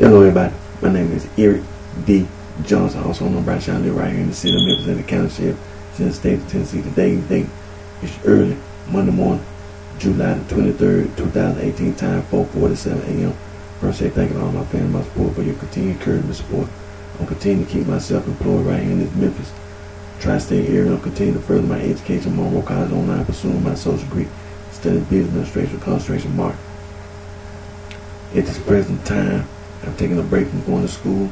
Hello everybody, my name is Eric D. Johnson, also known as BrightShine. I live right here in the city of Memphis in the county sheriff, in the state of Tennessee. Today's date is early Monday morning, July the 23rd, 2018, time 4:47 a.m. First, say thank you to all my family, my support for your continued encouragement and support. I'm continuing to keep myself employed right here in this Memphis tri-state area. I'm continuing to further my education, Monroe College online, pursuing my social degree, studying business administration with concentration mark. At this present time, I'm taking a break from going to school.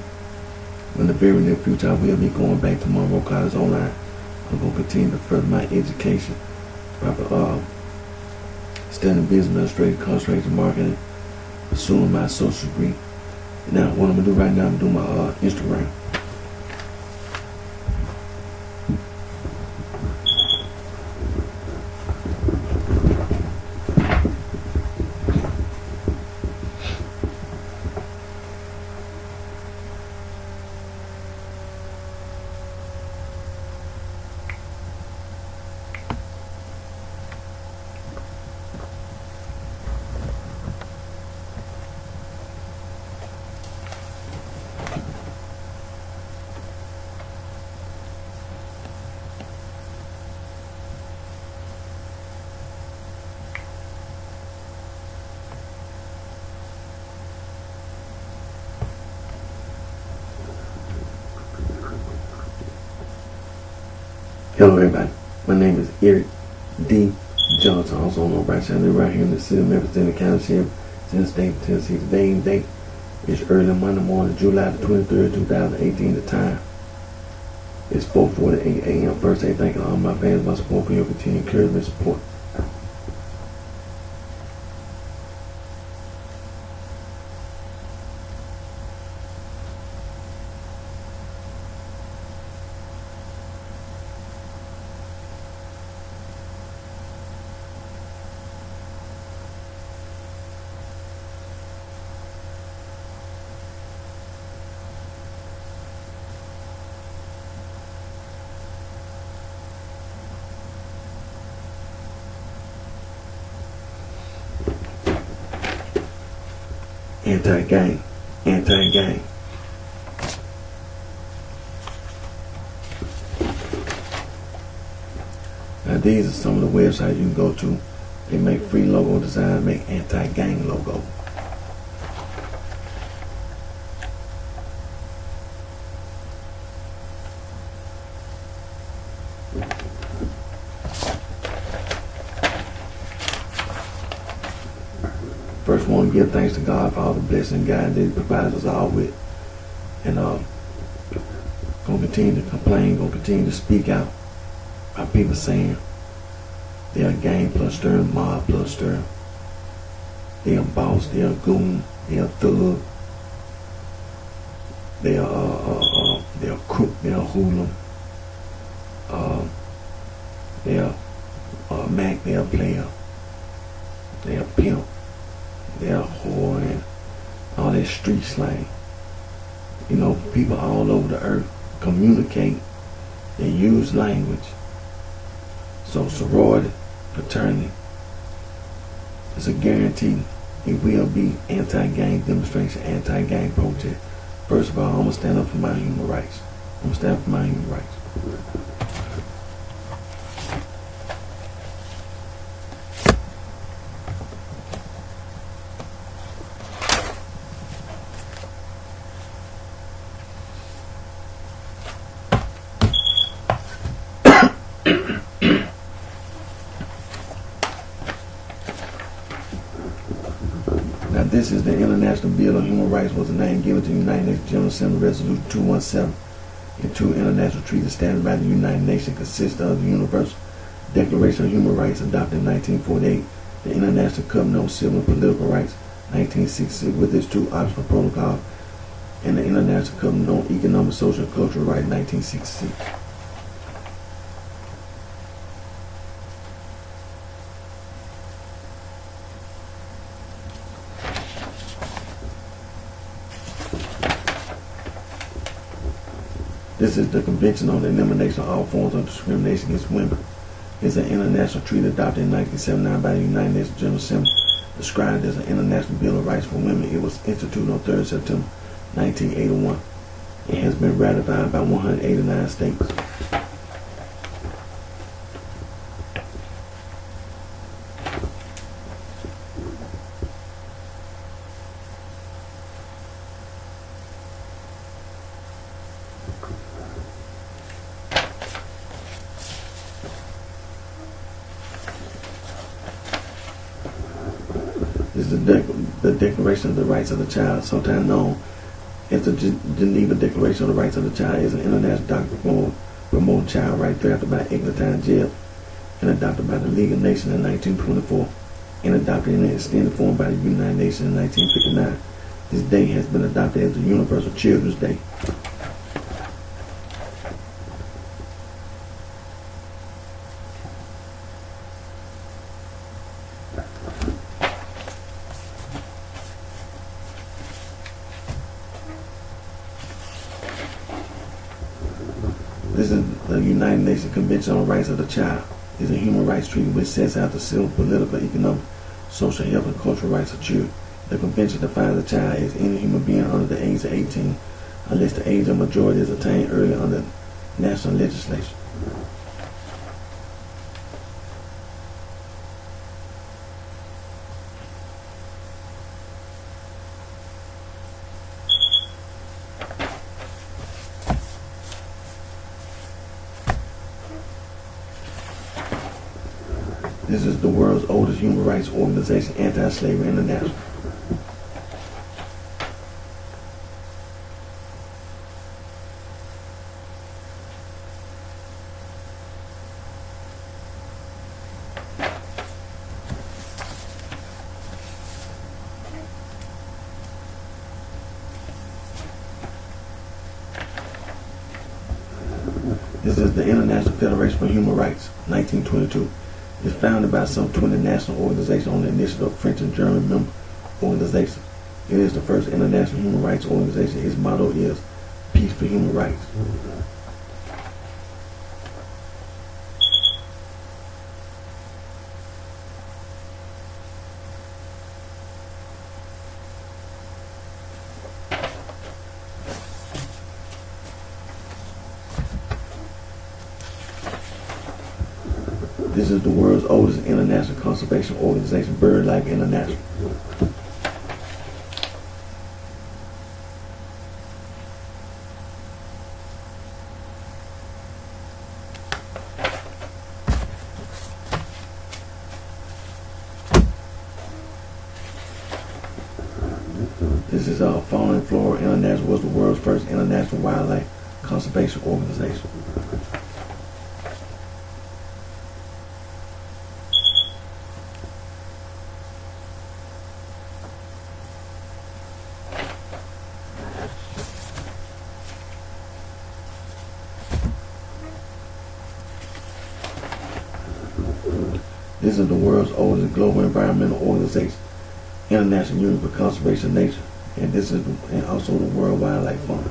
In the very near future, I will be going back to Monroe College online. I'm going to continue to further my education, studying business administration, concentration marketing, pursuing my social degree. Now, what I'm going to do right now, I'm going to do my Instagram. Hello everybody, my name is Eric D. Johnson, also known as BrightShine. I live right here in the city of Memphis in the county sheriff, in the state of Tennessee. Today's date is early Monday morning, July the 23rd, 2018. The time is 4:48 a.m. First, I thank all my fans, my support for your continued encouragement and support. Anti-gang, anti-gang. Now these are some of the websites you can go to. They make free logo designs, make anti-gang logo. First, I want to give thanks to God for all the blessing and guidance that He provides us all with. And going to continue to complain, going to continue to speak out about people saying they're a gang plus stir, mob plus stir. They're a boss, they're a goon, they're a thug. They're a crook, they're a hooligan. They're a Mac, they're a player. They're a pimp. They're a whore and all that street slang. You know, people all over the earth communicate. They use language. So sorority, fraternity, it's a guarantee it will be anti-gang demonstration, anti-gang protest. First of all, I'm going to stand up for my human rights. I'm going to stand up for my human rights. Now this is the International Bill of Human Rights, was the name given to the United Nations General Assembly Resolution 217 and two international treaties established by the United Nations consist of the Universal Declaration of Human Rights adopted in 1948, the International Covenant on Civil and Political Rights 1966 with its two optional protocols, and the International Covenant on Economic, Social, and Cultural Rights 1966. This is the Convention on the Elimination of All Forms of Discrimination Against Women. It's an international treaty adopted in 1979 by the United Nations General Assembly, described as an International Bill of Rights for Women. It was instituted on 3rd September 1981. It has been ratified by 189 states. This is the Declaration of the Rights of the Child, sometimes known as the Geneva Declaration of the Rights of the Child. Is an international document promoting child rights drafted by Eglantine Jebb and adopted by the League of Nations in 1924 and adopted in an extended form by the United Nations in 1959. This day has been adopted as the Universal Children's Day. This is the United Nations Convention on the Rights of the Child. It is a human rights treaty which sets out the civil, political, economic, social, health, and cultural rights of children. The convention defines a child as any human being under the age of 18 unless the age of majority is attained early under national legislation. This is the world's oldest human rights organization, Anti-Slavery International. This is the International Federation for Human Rights, 1922. It's founded by some 20 national organizations on the initiative of French and German member organizations. It is the first international human rights organization. Its motto is Peace for Human Rights. This is the world's oldest international conservation organization, BirdLife International. This is Fauna and Flora International was the world's first international wildlife conservation organization. This is the world's oldest global environmental organization, International Union for Conservation of Nature, and this is also the World Wildlife Fund.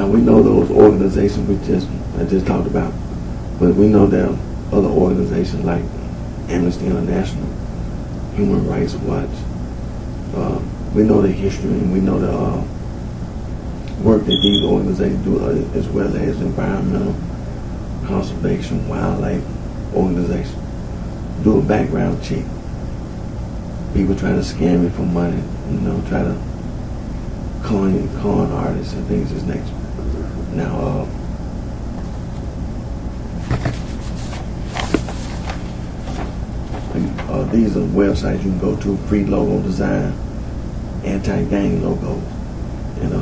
Now we know those organizations I just talked about, but we know there are other organizations like Amnesty International, Human Rights Watch. We know the history and we know the work that these organizations do, as well as environmental, conservation, wildlife organizations. Do a background check. People try to scam you for money, try to con artists and things of this nature. Now, these are websites you can go to: free logo design, anti-gang logos, and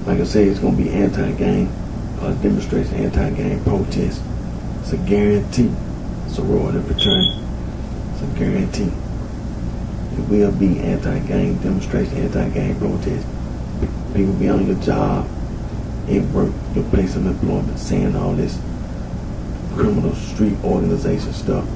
like I say, it's going to be anti-gang demonstration, anti-gang protest. It's a guarantee. It's a sorority fraternity. It's a guarantee. It will be anti-gang demonstration, anti-gang protest. People be on your job, at work, your place of employment, saying all this criminal street organization stuff.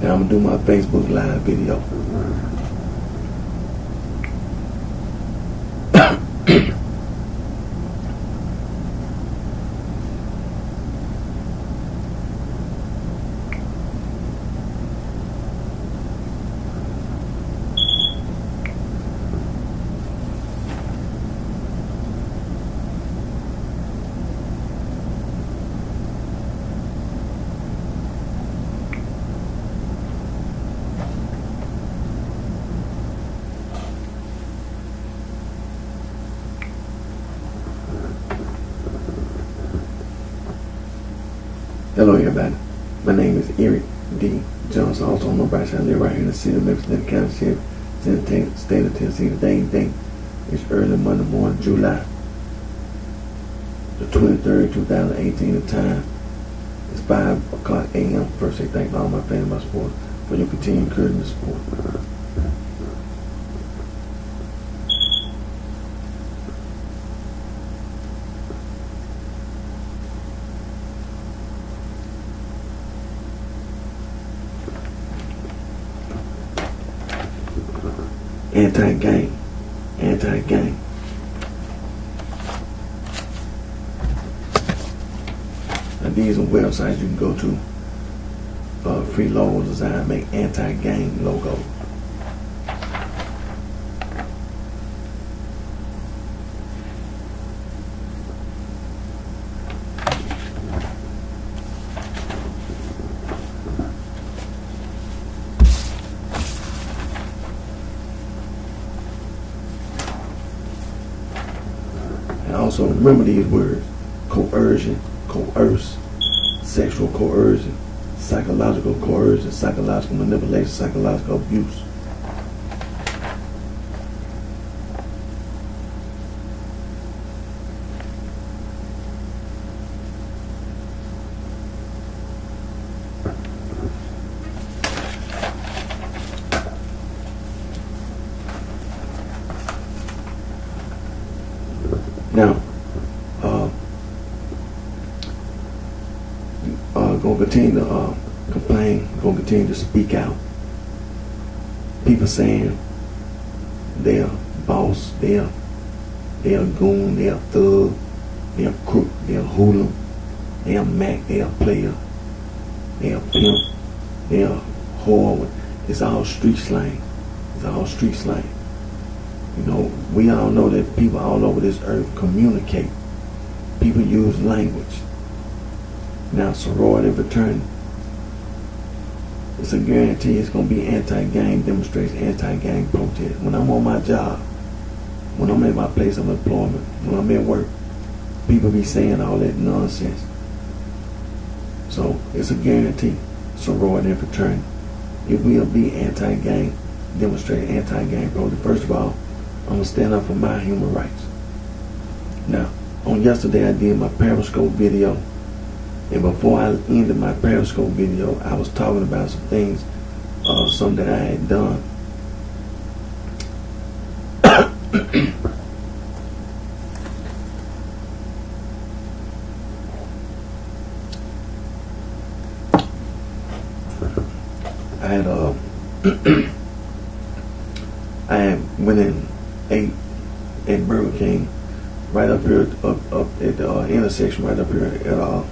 Now I'm going to do my Facebook Live video. Hello everybody, my name is Eric D. Johnson, also known BrightShine. I live right here in the city of Memphis, in the county sheriff, state of Tennessee. Today is early Monday morning, July the 23rd, 2018. The time is 5 o'clock a.m. First, I thank all my family, my support, for your continued encouragement and support. Anti-gang. Now these are websites you can go to. Free logo design, make anti-gang logo. And also remember these words: coercion, coerce, sexual coercion, psychological coercion, psychological manipulation, psychological abuse. Now, gonna continue to complain, gonna continue to speak out. People saying they're boss, they're They a goon, they a thug, they a crook, they a hoodlum, they a mac, they a player, they a pimp, they a whore. It's all street slang. It's all street slang. You know, we all know that people all over this earth communicate. People use language. Now, sorority fraternity, it's a guarantee it's going to be anti-gang demonstration, anti-gang protest. When I'm on my job, when I'm at my place of employment, when I'm at work, people be saying all that nonsense. So it's a guarantee, sorority and fraternity. It will be anti-gang demonstration, anti-gang protest. First of all, I'm going to stand up for my human rights. Now, on yesterday I did my Periscope video. And before I ended my Periscope video, I was talking about some things, some that I had done. I had went and ate at Burger King right up here, up at the intersection right up here at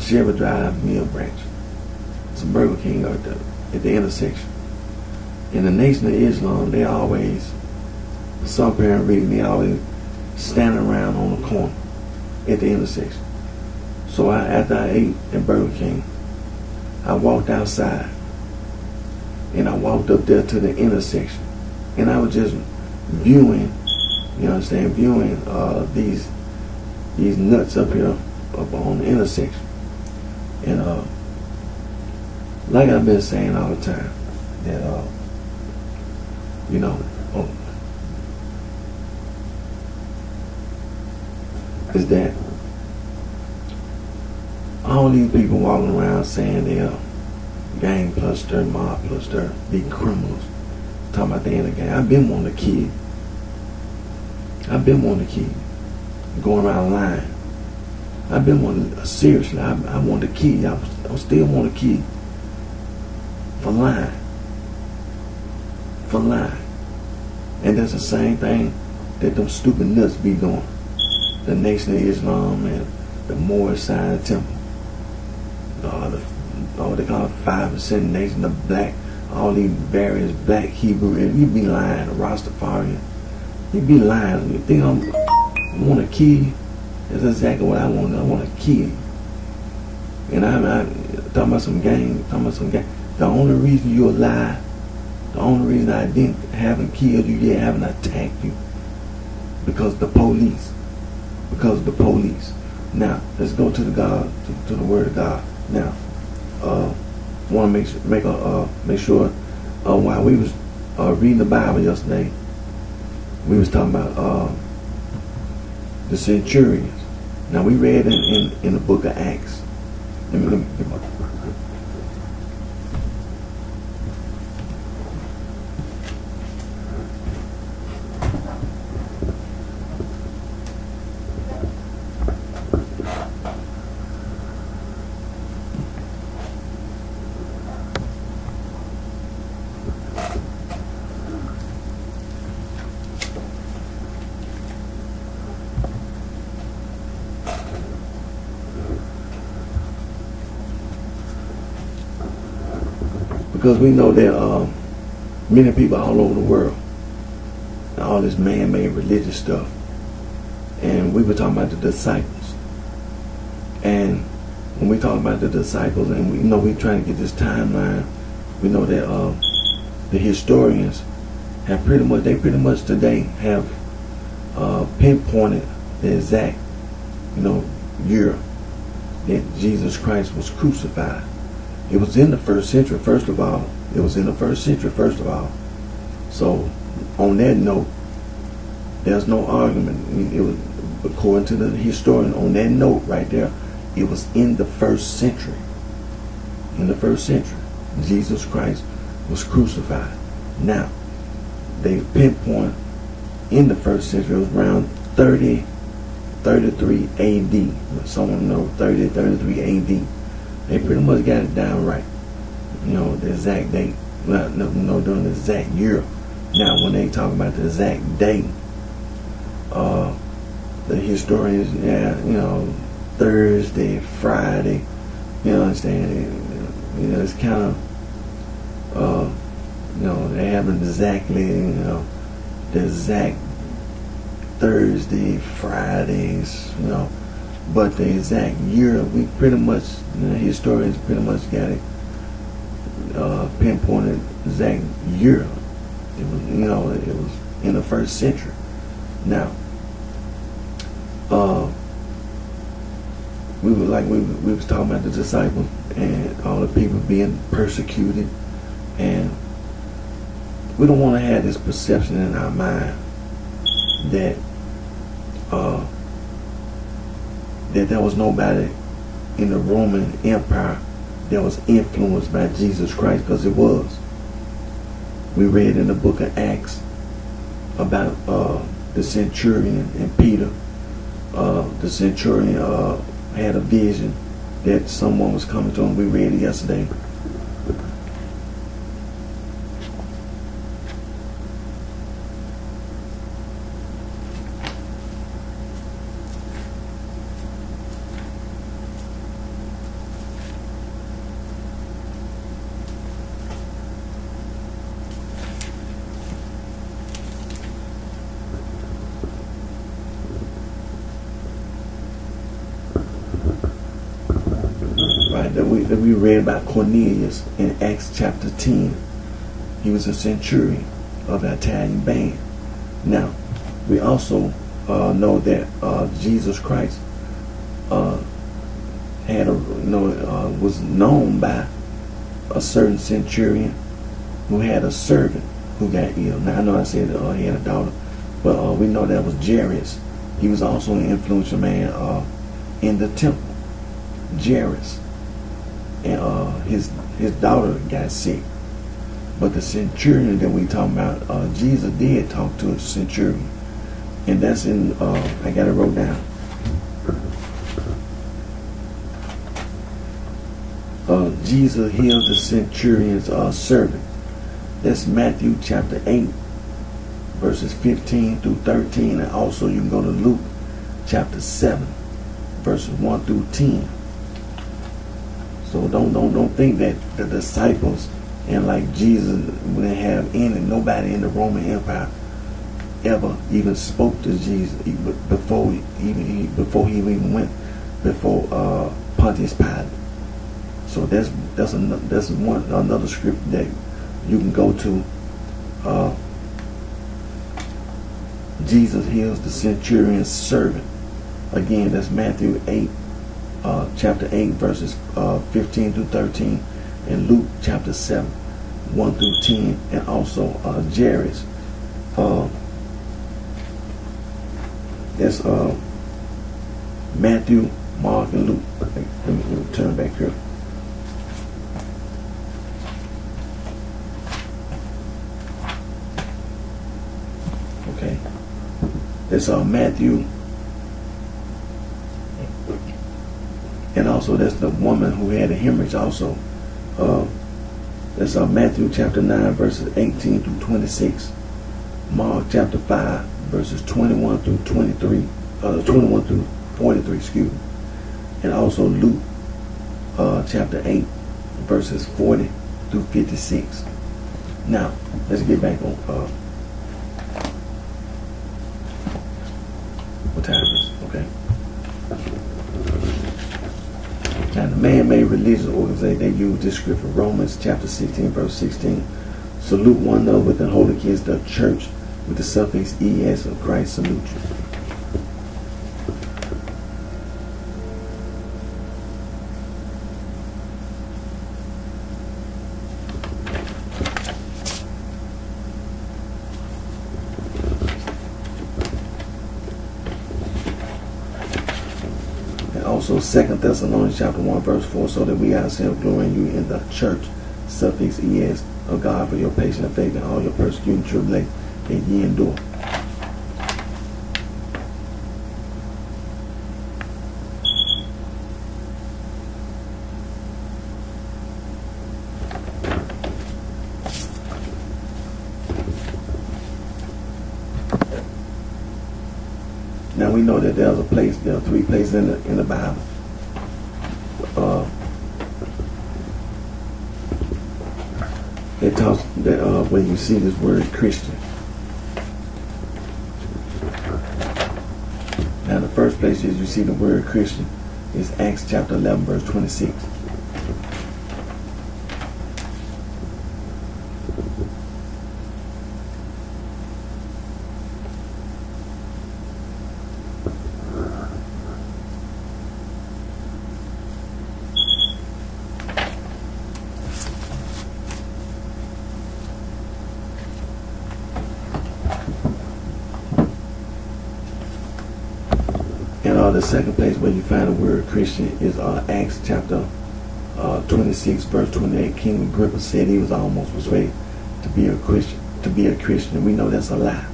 Sherwood Drive Mill Branch. It's a Burger King at the intersection. In the Nation of Islam, they always, for some apparent reason, they always standing around on the corner at the intersection. So after I ate at Burger King, I walked outside and I walked up there to the intersection, and I was just viewing, you understand, viewing these nuts up here up on the intersection. And like I've been saying all the time, that you know, is that all these people walking around saying they're gang pluster, mob pluster, big criminals, talking about they in the gang. I've been wanting a kid. Going around lying. I've been wanting, seriously, I want a kid. I still want a kid. For lying. And that's the same thing that them stupid nuts be doing. The Nation of Islam and the Moorish side temple. They call it 5% nation, the black, all these various black Hebrew. You be lying, the Rastafarian. You be lying. You think I want a kid? That's exactly what I want. I want a kid. And I'm talking about some gang. The only reason you alive, the only reason I haven't killed you yet, haven't attacked you, because the police. Now, let's go to the God, to the Word of God. Now, want to make sure while we was reading the Bible yesterday, we was talking about the centurions. Now we read in the book of Acts. Let me because we know that many people all over the world, all this man-made religious stuff, and we were talking about the disciples. And when we talk about the disciples, and we know we're trying to get this timeline, we know that the historians have pretty much today have pinpointed the exact, year that Jesus Christ was crucified. It was in the first century, first of all. So, on that note, there's no argument. It was, according to the historian, on that note right there, it was in the first century. Jesus Christ was crucified. Now, they pinpoint in the first century, it was around 33 AD. Someone know 33 AD. They pretty much got it down right. The exact date. During the exact year Now, when they talk about the exact date, the historians, Thursday, Friday, understand? It's kind of, they haven't exactly, the exact Thursday, Fridays, but the exact year, we pretty much, historians pretty much got it pinpointed exact year. It was, it was in the first century. Now, we was talking about the disciples and all the people being persecuted, and we don't want to have this perception in our mind that that there was nobody in the Roman Empire that was influenced by Jesus Christ, because it was. We read in the book of Acts about the centurion and Peter. The centurion had a vision that someone was coming to him. We read it yesterday. That we read about Cornelius in Acts chapter 10. He was a centurion of the Italian band. Now, we also know that Jesus Christ had was known by a certain centurion who had a servant who got ill. Now, I know I said he had a daughter, but we know that was Jairus. He was also an influential man in the temple. Jairus. And his daughter got sick. But the centurion that we talking about, Jesus did talk to a centurion. And that's in, I got it wrote down. Jesus healed the centurion's servant. That's Matthew chapter 8, verses 15 through 13. And also you can go to Luke chapter 7, verses 1 through 10. So don't think that the disciples and like Jesus wouldn't have nobody in the Roman Empire ever even spoke to Jesus before he even went before Pontius Pilate. So that's another scripture that you can go to. Jesus heals the centurion's servant. Again, that's Matthew 8. Chapter 8, verses 15 through 13, and Luke chapter 7, 1 through 10, and also Jairus. That's Matthew, Mark, and Luke. Let me turn back here. Okay. That's Matthew. And also that's the woman who had a hemorrhage also. That's Matthew chapter 9, verses 18 through 26. Mark chapter 5, verses 21 through 23. 21 through 43, excuse me. And also Luke chapter 8, verses 40 through 56. Now, let's get back on what time is it? Okay. Now, the man-made religious organization, they use this scripture, Romans chapter 16, verse 16. Salute one another with the holy kiss, the church, with the suffix ES of Christ salute you. Also, 2 Thessalonians chapter 1, verse 4, so that we ourselves glory in you in the church, suffix ES, of God for your patience and faith in all your persecution, tribulation, that ye endure. Now we know that there are 3 places in the Bible. It talks that when you see this word Christian. Now the first place is you see the word Christian is Acts chapter 11 verse 26. And the second place where you find the word Christian is Acts chapter 26 verse 28. King Agrippa said he was almost persuaded to be a Christian. And we know that's a lie.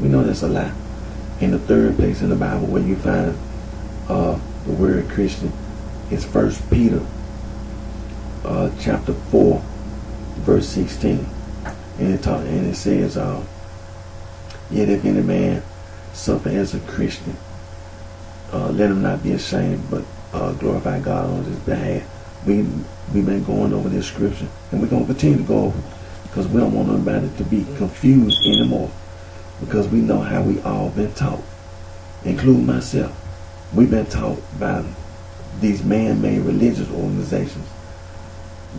And the third place in the Bible where you find the word Christian is 1 Peter chapter 4 verse 16. And it says, yet if any man suffer as a Christian, let him not be ashamed, but glorify God on his behalf. We've been going over this scripture, and we're going to continue to go over, because we don't want anybody to be confused anymore, because we know how we all been taught, including myself. We've been taught by these man-made religious organizations.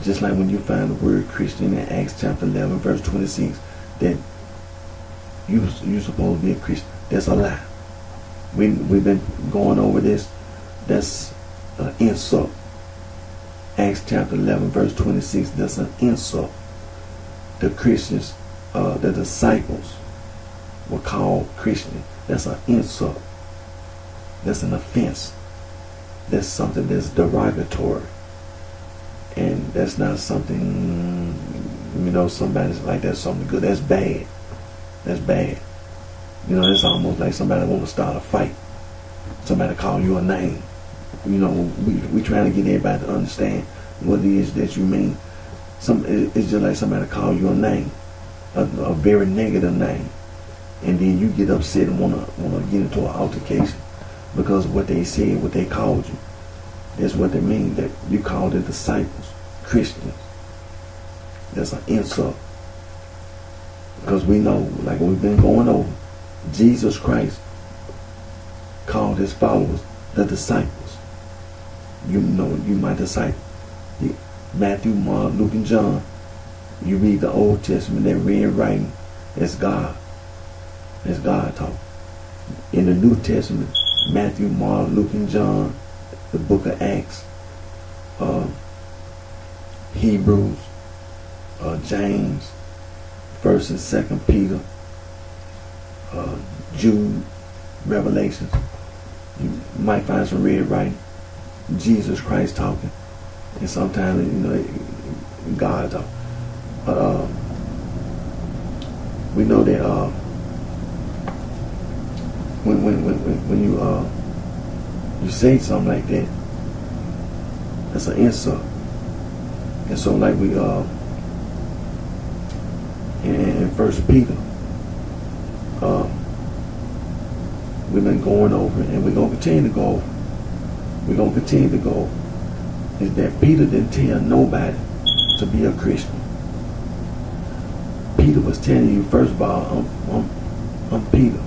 Just like when you find the word Christian in Acts chapter 11 verse 26, that you're supposed to be a Christian. That's a lie. We've been going over this. That's an insult. Acts chapter 11 verse 26, that's an insult. The Christians, the disciples were called Christian. That's an insult. That's an offense. That's something that's derogatory. And that's not something, somebody's like, that's something good. That's bad. That's bad. It's almost like somebody want to start a fight. Somebody call you a name. We trying to get everybody to understand what it is that you mean. It's just like somebody call you a name, a very negative name, and then you get upset and wanna get into an altercation because what they said, what they called you. That's what they mean, that you call the disciples Christians. That's an insult. Because we know, like we've been going over, Jesus Christ called his followers the disciples. You my disciple. Matthew, Mark, Luke, and John. You read the Old Testament, they're rewriting. It's God. It's God talking. In the New Testament, Matthew, Mark, Luke, and John, the book of Acts, Hebrews, James, 1st and 2nd Peter, Jude, Revelations. You might find some red writing. Jesus Christ talking, and sometimes God talking. But we know that when you say something like that, that's an insult. And so, like we in 1 Peter, we've been going over, and we're going to continue to go over. We're going to continue to go over. Is that Peter didn't tell nobody to be a Christian. Peter was telling you, first of all, I'm Peter.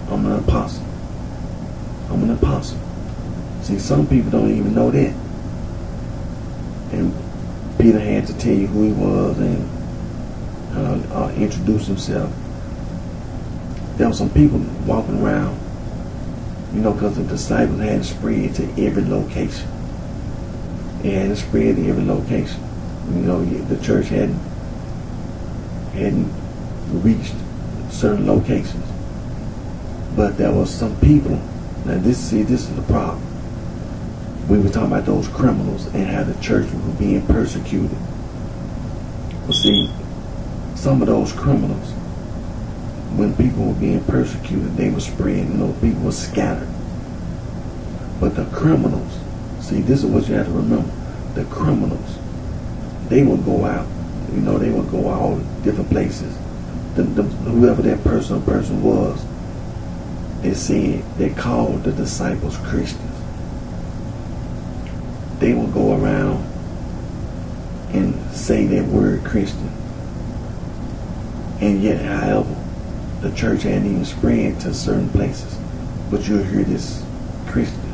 I'm an apostle. I'm an apostle. See, some people don't even know that. And Peter had to tell you who he was and introduce himself. There were some people walking around, because the disciples hadn't spread to every location. They hadn't spread to every location. The church hadn't reached certain locations. But there was some people. Now this is the problem. We were talking about those criminals and how the church was being persecuted. Well, see, some of those criminals, when people were being persecuted, they were spreading. People were scattered. But the criminals, see, this is what you have to remember. The criminals, they would go out. They would go all different places. Whoever that person was, they called the disciples Christians. They will go around and say that word Christian. And yet, however, the church hadn't even spread to certain places. But you'll hear this Christian.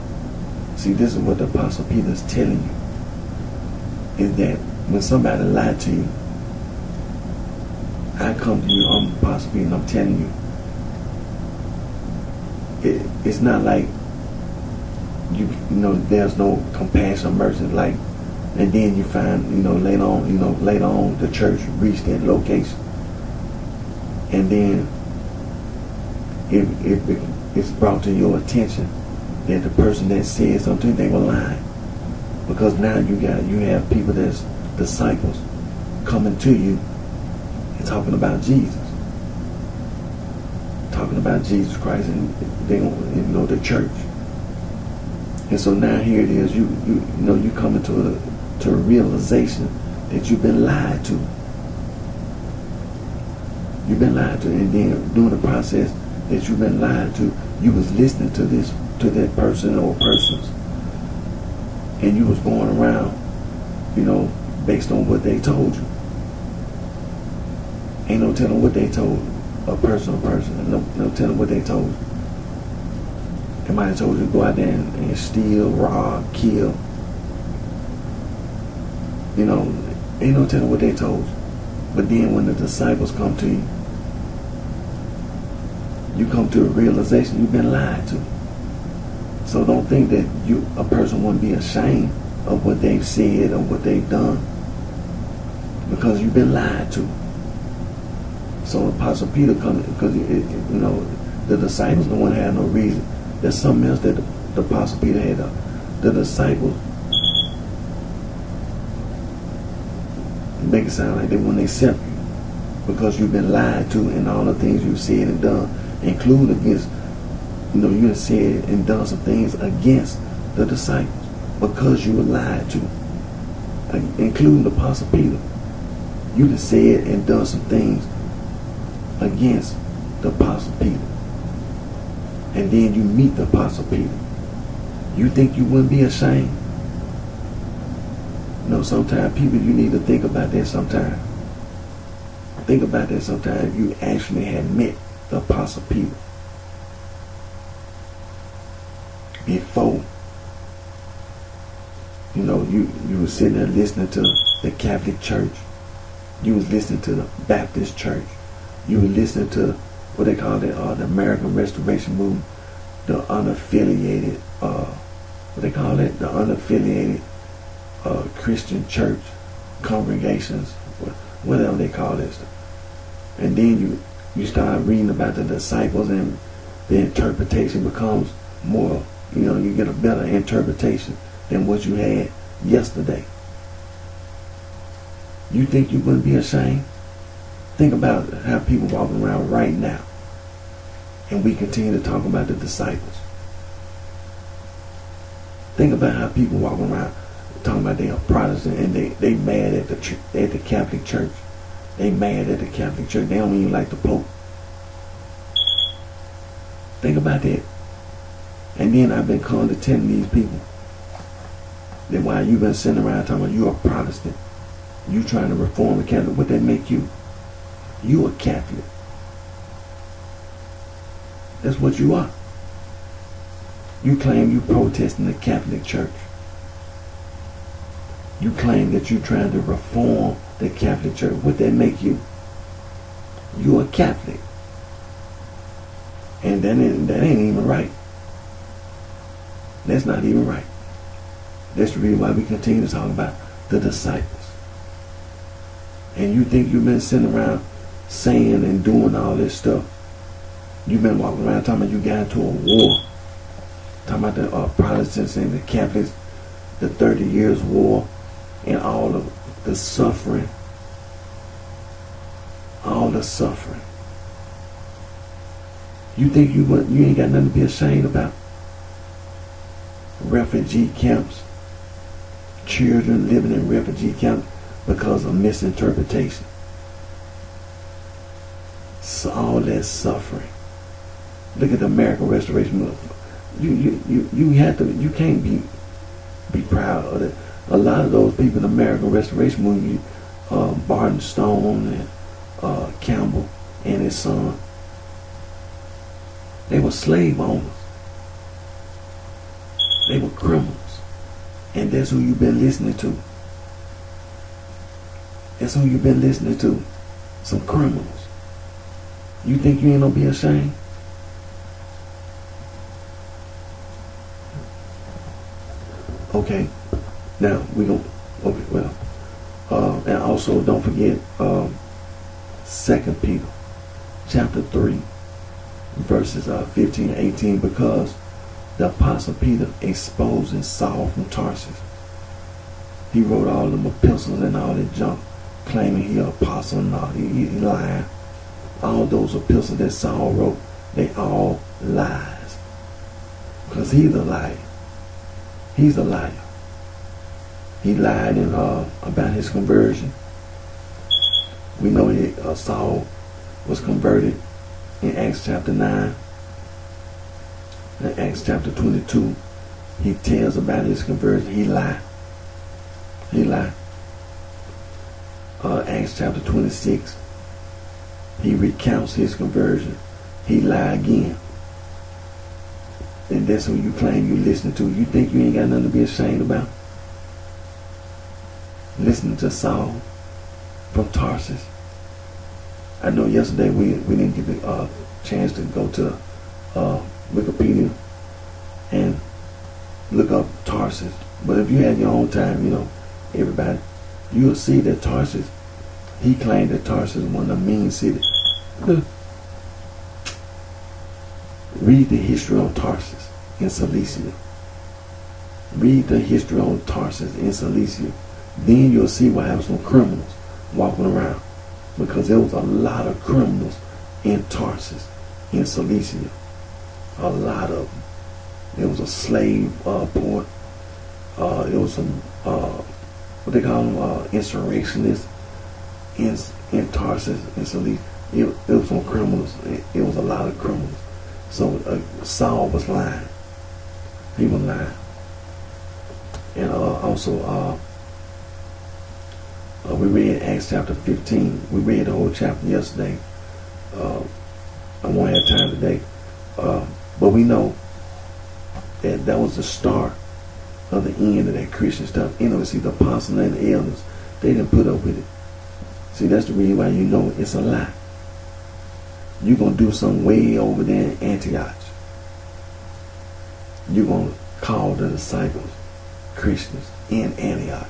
See, this is what the Apostle Peter is telling you. Is that when somebody lied to you, I come to you, I'm Apostle Peter, and I'm telling you, it's not like you know there's no compassion or mercy, like, and then you find later on the church reached that location, and then it's brought to your attention that the person that said something, they were lying, because now you have people that's disciples coming to you and talking about Jesus. Talking about Jesus Christ, and they don't, the church. And so now here it is, you come into a realization that you've been lied to. You've been lied to, and then during the process that you've been lied to, you was listening to that person or persons, and you was going around, based on what they told you. Ain't no telling what they told you. A person, no telling what they told you. They might have told you to go out there and steal, rob, kill. Ain't no telling what they told you. But then when the disciples come to you, you come to a realization you've been lied to. So don't think that a person wouldn't be ashamed of what they've said or what they've done, because you've been lied to. So Apostle Peter comes, because the disciples don't want to have no reason. There's something else that the Apostle Peter had. The disciples make it sound like they wouldn't accept you because you've been lied to, and all the things you've said and done, including against, you have said and done some things against the disciples because you were lied to, including the Apostle Peter. You have said and done some things against the Apostle Peter. And then you meet the Apostle Peter. You think you wouldn't be ashamed? Sometimes people, you need to think about that sometimes. Think about that sometimes. You actually had met the Apostle Peter before. You were sitting there listening to the Catholic Church. You was listening to the Baptist Church. You were listening to what they call it, the American Restoration Movement, the unaffiliated, the unaffiliated Christian church congregations, whatever they call this. And then you start reading about the disciples, and the interpretation becomes more, you get a better interpretation than what you had yesterday. You think you wouldn't be ashamed? Think about how people walking around right now, and we continue to talk about the disciples. Think about how people walking around talking about they are Protestant, and they mad at the Catholic Church. They mad at the Catholic Church. They don't even like the Pope. Think about that. And then I've been calling to telling these people that while you've been sitting around talking about you're a Protestant, you trying to reform the Catholic, what that make you? You a Catholic. That's what you are. You claim you protesting the Catholic Church. You claim that you're trying to reform the Catholic Church. What that make you? You a Catholic. And that ain't even right. That's not even right. That's the reason why we continue to talk about the disciples. And you think you've been sitting around saying and doing all this stuff. You've been walking around talking about you got into a war. Talking about the Protestants and the Catholics, the 30 Years' War, and all of the suffering. All the suffering. You think you ain't got nothing to be ashamed about? Refugee camps. Children living in refugee camps because of misinterpretation. So all that suffering. Look at the American Restoration Movement. You can't be proud of it. A lot of those people in the American Restoration Movement, Barton Stone and Campbell and his son, they were slave owners. They were criminals. And that's who you've been listening to. That's who you've been listening to. Some criminals. You think you ain't gonna be ashamed? Okay. Now we gonna. Okay. Well. And also don't forget. 2 Peter, chapter 3, verses 15 and 18, because the Apostle Peter exposing Saul from Tarsus. He wrote all them epistles and all that junk, claiming he an apostle and all. He lied. All those epistles that Saul wrote, they all lies. Because he's a liar. He's a liar. He lied about his conversion. We know that Saul was converted in Acts chapter 9. In Acts chapter 22, he tells about his conversion. He lied. He lied. Acts chapter 26, he recounts his conversion. He lied again. And that's who you claim you listening to. You think you ain't got nothing to be ashamed about? Listening to Saul from Tarsus. I know yesterday we didn't get the chance to go to Wikipedia and look up Tarsus. But if you had your own time, everybody, you'll see that Tarsus, he claimed that Tarsus was one of the mean cities. Read the history on Tarsus in Cilicia. Read the history on Tarsus in Cilicia. Then you'll see what happens when criminals walking around. Because there was a lot of criminals in Tarsus, in Cilicia. A lot of them. There was a slave port. There was some, what they call them, insurrectionists in Tarsus, in Cilicia. It was some criminals. It was a lot of criminals. So Saul was lying. He was lying. And also, we read Acts chapter 15. We read the whole chapter yesterday. I won't have time today. But we know that was the start of the end of that Christian stuff. See, the apostles and the elders, they didn't put up with it. See, that's the reason why you know it's a lie. You're going to do something way over there in Antioch. You're going to call the disciples Christians in Antioch.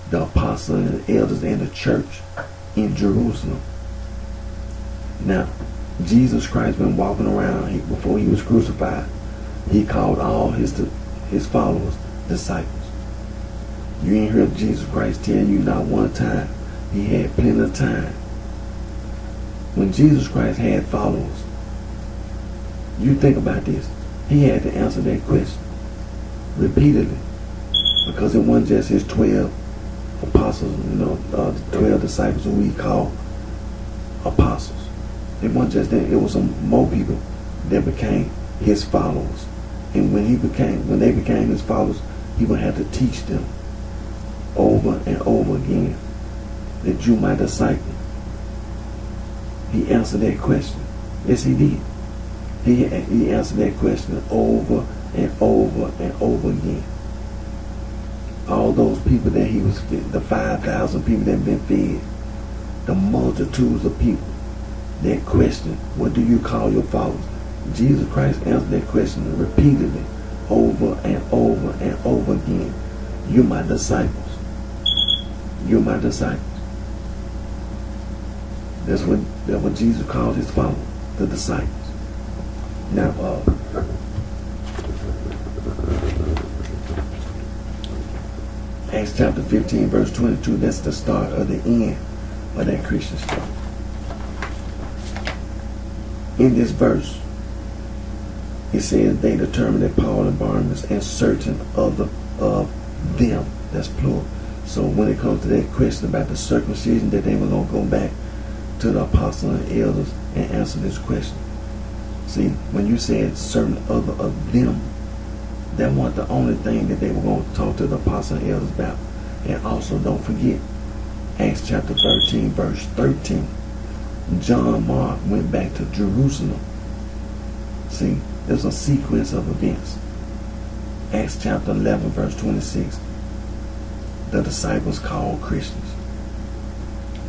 The apostles and the elders and the church in Jerusalem. Now, Jesus Christ been walking around before he was crucified. He called all his followers disciples. You ain't heard Jesus Christ tell you not one time. He had plenty of time. When Jesus Christ had followers, you think about this. He had to answer that question repeatedly, because it wasn't just his 12 apostles, the 12 disciples who we call apostles. It wasn't just that. It was some more people that became his followers. And when they became his followers, he would have to teach them over and over again that you my disciple. He answered that question. Yes, he did. He answered that question over and over and over again. All those people that he was fed, the 5,000 people that had been fed, the multitudes of people that question, what do you call your followers? Jesus Christ answered that question repeatedly, over and over and over again. You're my disciples. You're my disciples. That's what Jesus called his followers, the disciples. Now, Acts chapter 15, verse 22, that's the start of the end of that Christian stuff. In this verse, it says they determined that Paul and Barnabas and certain of them, that's plural. So when it comes to that question about the circumcision, that they were going to go back to the apostles and elders and answer this question. See, when you said certain other of them, that wasn't the only thing that they were going to talk to the apostles and elders about. And also, don't forget, Acts chapter 13, verse 13. John Mark went back to Jerusalem. See, there's a sequence of events. Acts chapter 11, verse 26. The disciples called Christians.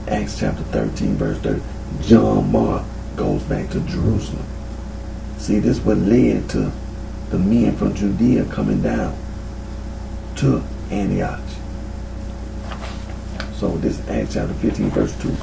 Acts chapter 13, verse 30. John Mark goes back to Jerusalem. See, this what led to the men from Judea coming down to Antioch. So this is Acts chapter 15, verse 2.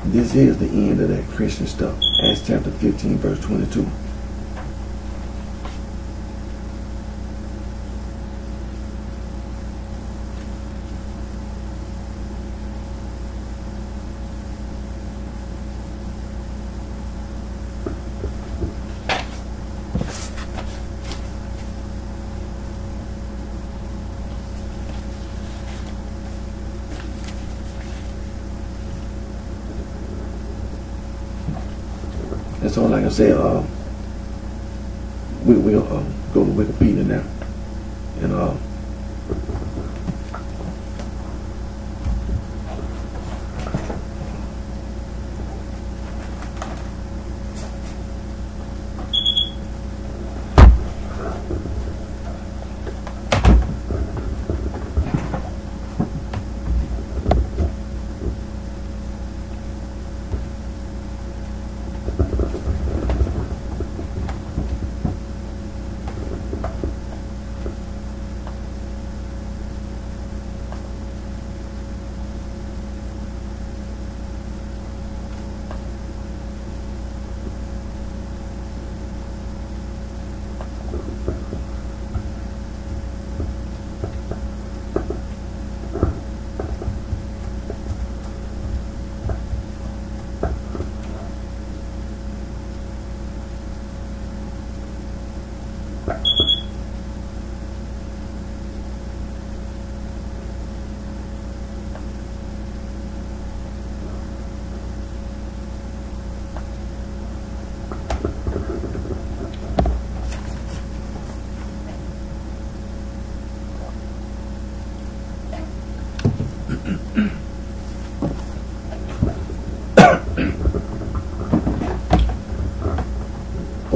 This is the end of that Christian stuff. Acts chapter 15, verse 22. And so, like I said, we'll go to Wikipedia now, and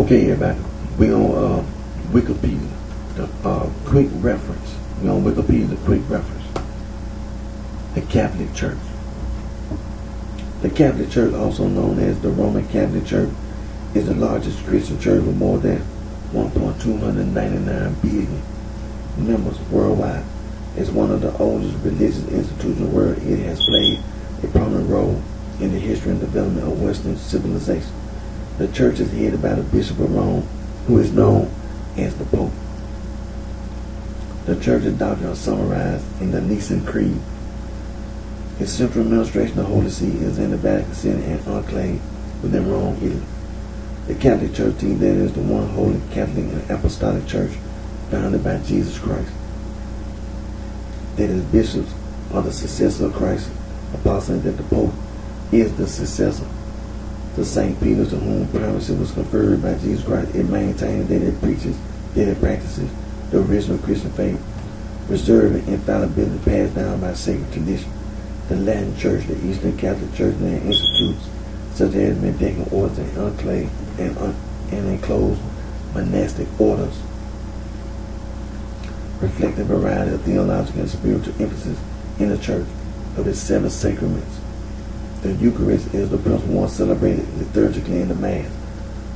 okay, everybody, we on Wikipedia, the quick reference. We on Wikipedia, the quick reference. The Catholic Church. The Catholic Church, also known as the Roman Catholic Church, is the largest Christian church with more than 1.299 billion members worldwide. It's one of the oldest religious institutions in the world. It has played a prominent role in the history and development of Western civilization. The church is headed by the Bishop of Rome, who is known as the Pope. The church's doctrine is summarized in the Nicene Creed. Its central administration of the Holy See is in the Vatican City and enclave within Rome, Italy. The Catholic Church team that is the one holy Catholic and Apostolic Church founded by Jesus Christ. That his bishops are the successor of Christ, apostles, that the Pope is the successor to St. Peter, to whom primacy was conferred by Jesus Christ. It maintains that it preaches, that it practices the original Christian faith, preserving infallibility passed down by sacred tradition. The Latin Church, the Eastern Catholic Church, and their institutes, such as Mendicant orders and enclave and enclosed monastic orders, reflect a variety of theological and spiritual emphasis in the church of its seven sacraments. The Eucharist is the principal one celebrated liturgically in the Mass.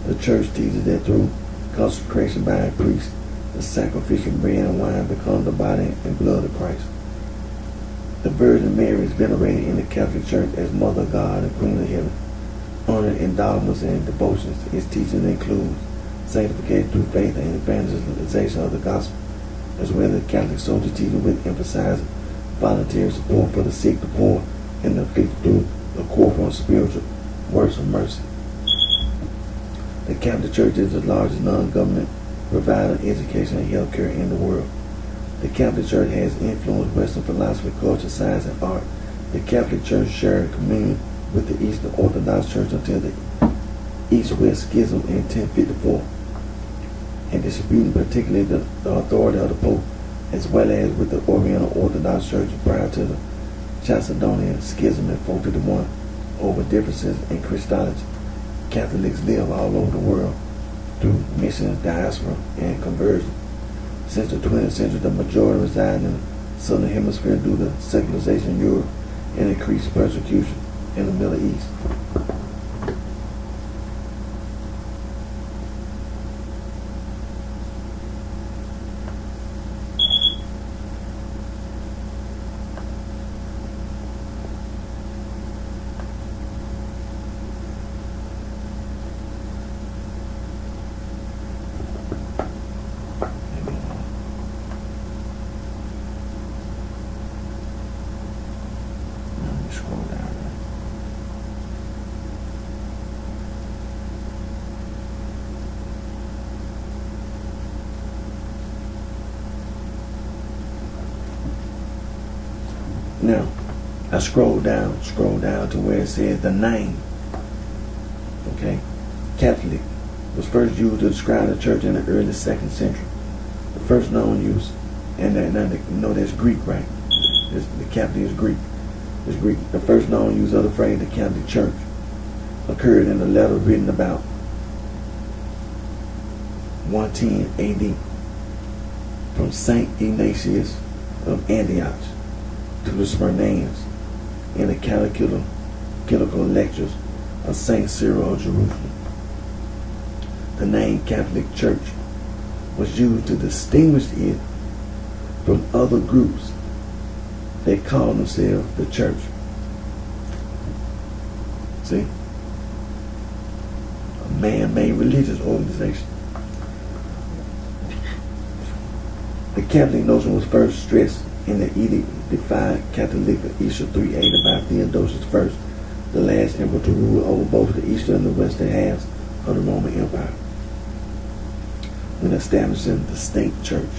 The church teaches that through consecration by a priest, the sacrificial bread and wine become the body and blood of Christ. The Virgin Mary is venerated in the Catholic Church as Mother of God and Queen of Heaven, honored in dogmas and devotions. Its teachings include sanctification through faith and evangelization of the gospel, as well as Catholic social teaching with emphasizing voluntary support for the sick, the poor, and the afflicted through the corporal and spiritual works of mercy. The Catholic Church is the largest non-government provider of education and health care in the world. The Catholic Church has influenced Western philosophy, culture, science, and art. The Catholic Church shared communion with the Eastern Orthodox Church until the East-West Schism in 1054, and disputing particularly the authority of the Pope, as well as with the Oriental Orthodox Church prior to the Chalcedonian Schism in 451 over differences in Christology. Catholics live all over the world through mission, diaspora, and conversion. Since the 20th century, the majority reside in the Southern Hemisphere due to secularization in Europe and increased persecution in the Middle East. Scroll down. Now, I scroll down to where it says the name. Okay, Catholic was first used to describe the church in the early 2nd century. The first known use, and now you know that's Greek, right? The Catholic is Greek. It's Greek. The first known use of the phrase "the Catholic Church" occurred in a letter written about 110 A.D. from Saint Ignatius of Antioch to the Smyrnaeans in the canonical lectures of Saint Cyril of Jerusalem. The name Catholic Church was used to distinguish it from other groups that called themselves the church. See? A man-made religious organization. The Catholic notion was first stressed in the Edict Defied Catholica, issue 380 by Theodosius I, the last emperor to rule over both the eastern and the western halves of the Roman Empire, when establishing the state church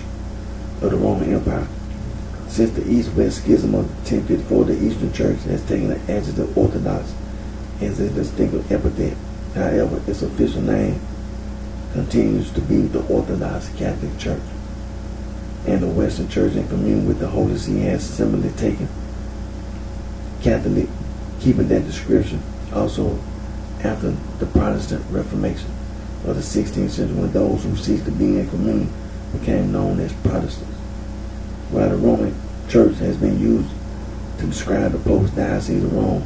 of the Roman Empire. Since the East-West Schism of 1054, the Eastern Church has taken the adjective Orthodox as a distinctive epithet. However, its official name continues to be the Orthodox Catholic Church, and the Western Church, in communion with the Holy See, has similarly taken Catholic, keeping that description. Also, after the Protestant Reformation of the 16th century, when those who ceased to be in communion became known as Protestants, while the Roman Church has been used to describe the Pope's Diocese of Rome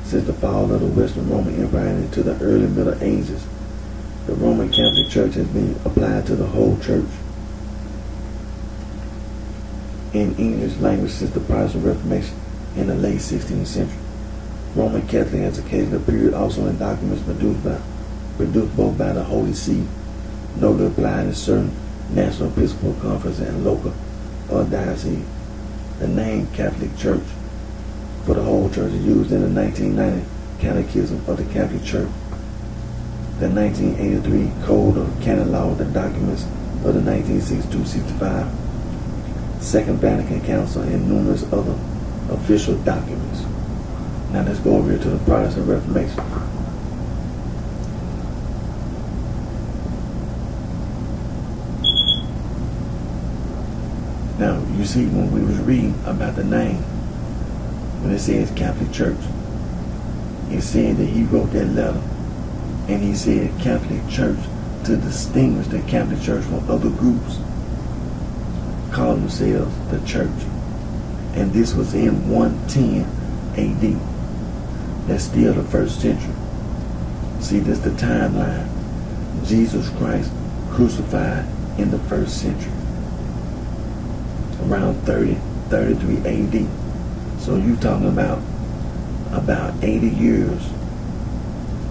since the fall of the Western Roman Empire and into the early Middle Ages. The Roman Catholic Church has been applied to the whole church in English language since the Protestant Reformation in the late 16th century. Roman Catholic has occasionally appeared also in documents produced both by the Holy See, notably applied in certain National Episcopal Conference and local or diocese. The name Catholic Church for the whole church is used in the 1990 Catechism of the Catholic Church, the 1983 Code of Canon Law, the documents of the 1962-65 Second Vatican Council, and numerous other official documents. Now let's go over here to the Protestant Reformation. Now, you see, when we was reading about the name, when it says Catholic Church, it said that he wrote that letter, and he said Catholic Church to distinguish the Catholic Church from other groups called themselves the Church. And this was in 110 A.D. That's still the 1st century. See, this is the timeline. Jesus Christ crucified in the 1st century, around 33 A.D. So you talking about 80 years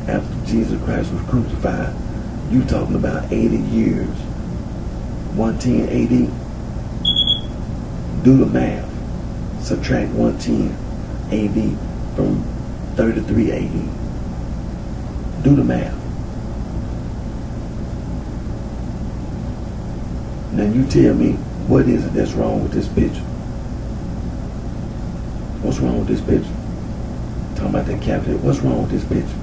after Jesus Christ was crucified. You talking about 80 years. 110 A.D. Do the math. Subtract 110 A.D. from 33 A.D. Do the math. Now you tell me, what is it that's wrong with this picture? What's wrong with this picture? Talking about the captive. What's wrong with this picture?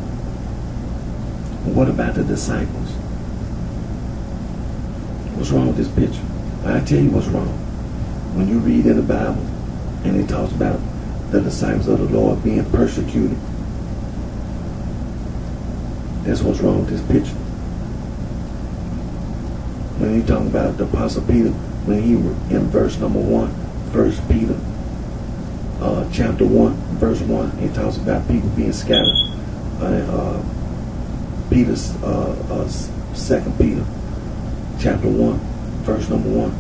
What about the disciples? What's wrong with this picture? I tell you what's wrong. When you read in the Bible and it talks about the disciples of the Lord being persecuted, that's what's wrong with this picture. When you talk about the Apostle Peter, when he in verse number 1, 1 Peter chapter 1, verse 1, it talks about people being scattered. Peter's 2 Peter chapter 1, verse number 1,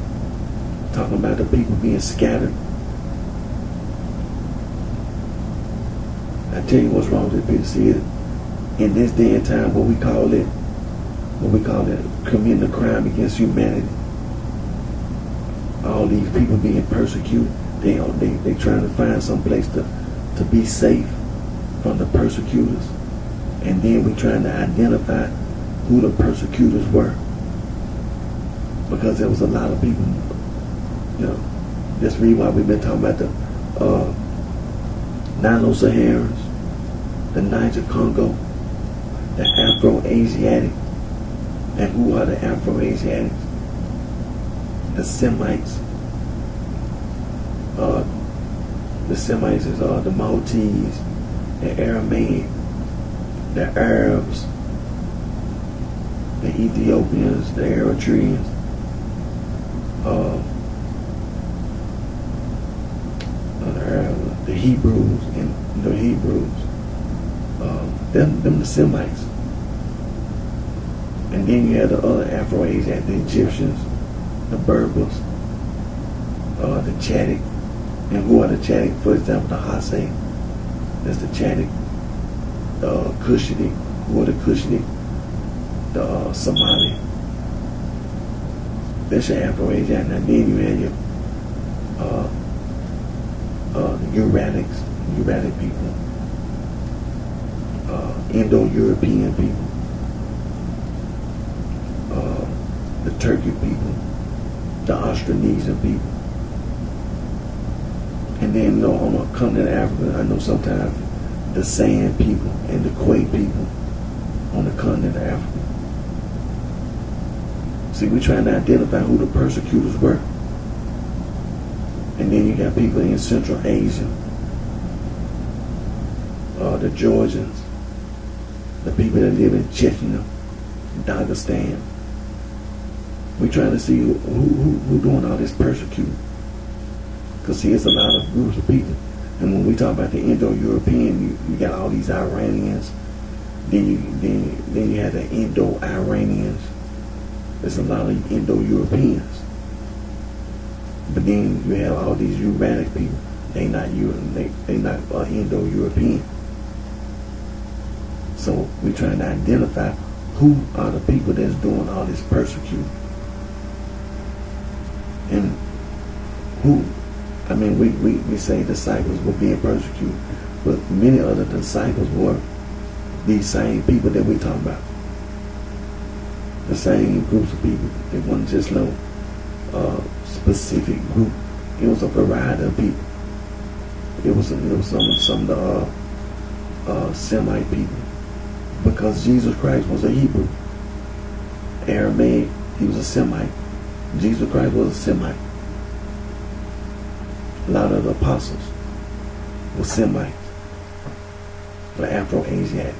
talking about the people being scattered. I tell you what's wrong with this picture. See it in this day and time, what we call it committing a crime against humanity. All these people being persecuted, they trying to find some place to be safe from the persecutors, and then we trying to identify who the persecutors were, because there was a lot of people. That's the reason why we've been talking about the Nilo-Saharans, the Niger-Congo, the Afro-Asiatic. And who are the Afro-Asiatics? The Semites. The Semites is the Maltese, the Aramaic, the Arabs, the Ethiopians, the Eritreans, the Hebrews, and the Hebrews. Them the Semites. And then you had the other Afro-Asiatic, the Egyptians, the Berbers, the Chadic. And who are the Chadic? For example, the Hase. That's the Chadic. The Cushitic. Who are the Cushitic? The Somali. That's your Afro-Asiatic. And then you had your the Uralic people, Indo-European people, the Turkic people, the Austronesian people. And then on the continent of Africa, I know sometimes the Sand people and the Quay people on the continent of Africa. See, we're trying to identify who the persecutors were. And then you got people in Central Asia, the Georgians, the people that live in Chechnya, Dagestan. We're trying to see who doing all this persecuting. Because see, it's a lot of groups of people. And when we talk about the Indo-European, you got all these Iranians. Then you have the Indo-Iranians. There's a lot of Indo-Europeans. But then you have all these Uralic people. They not Indo-European. So we're trying to identify who are the people that's doing all this persecuting. And who, I mean, we say disciples were being persecuted, but many other disciples were these same people that we talk about. The same groups of people. It wasn't just no specific group. It was a variety of people. It was some of the Semite people, because Jesus Christ was a Hebrew. Aramaic, he was a Semite. Jesus Christ was a Semite. A lot of the apostles were Semites, the Afro-Asiatic.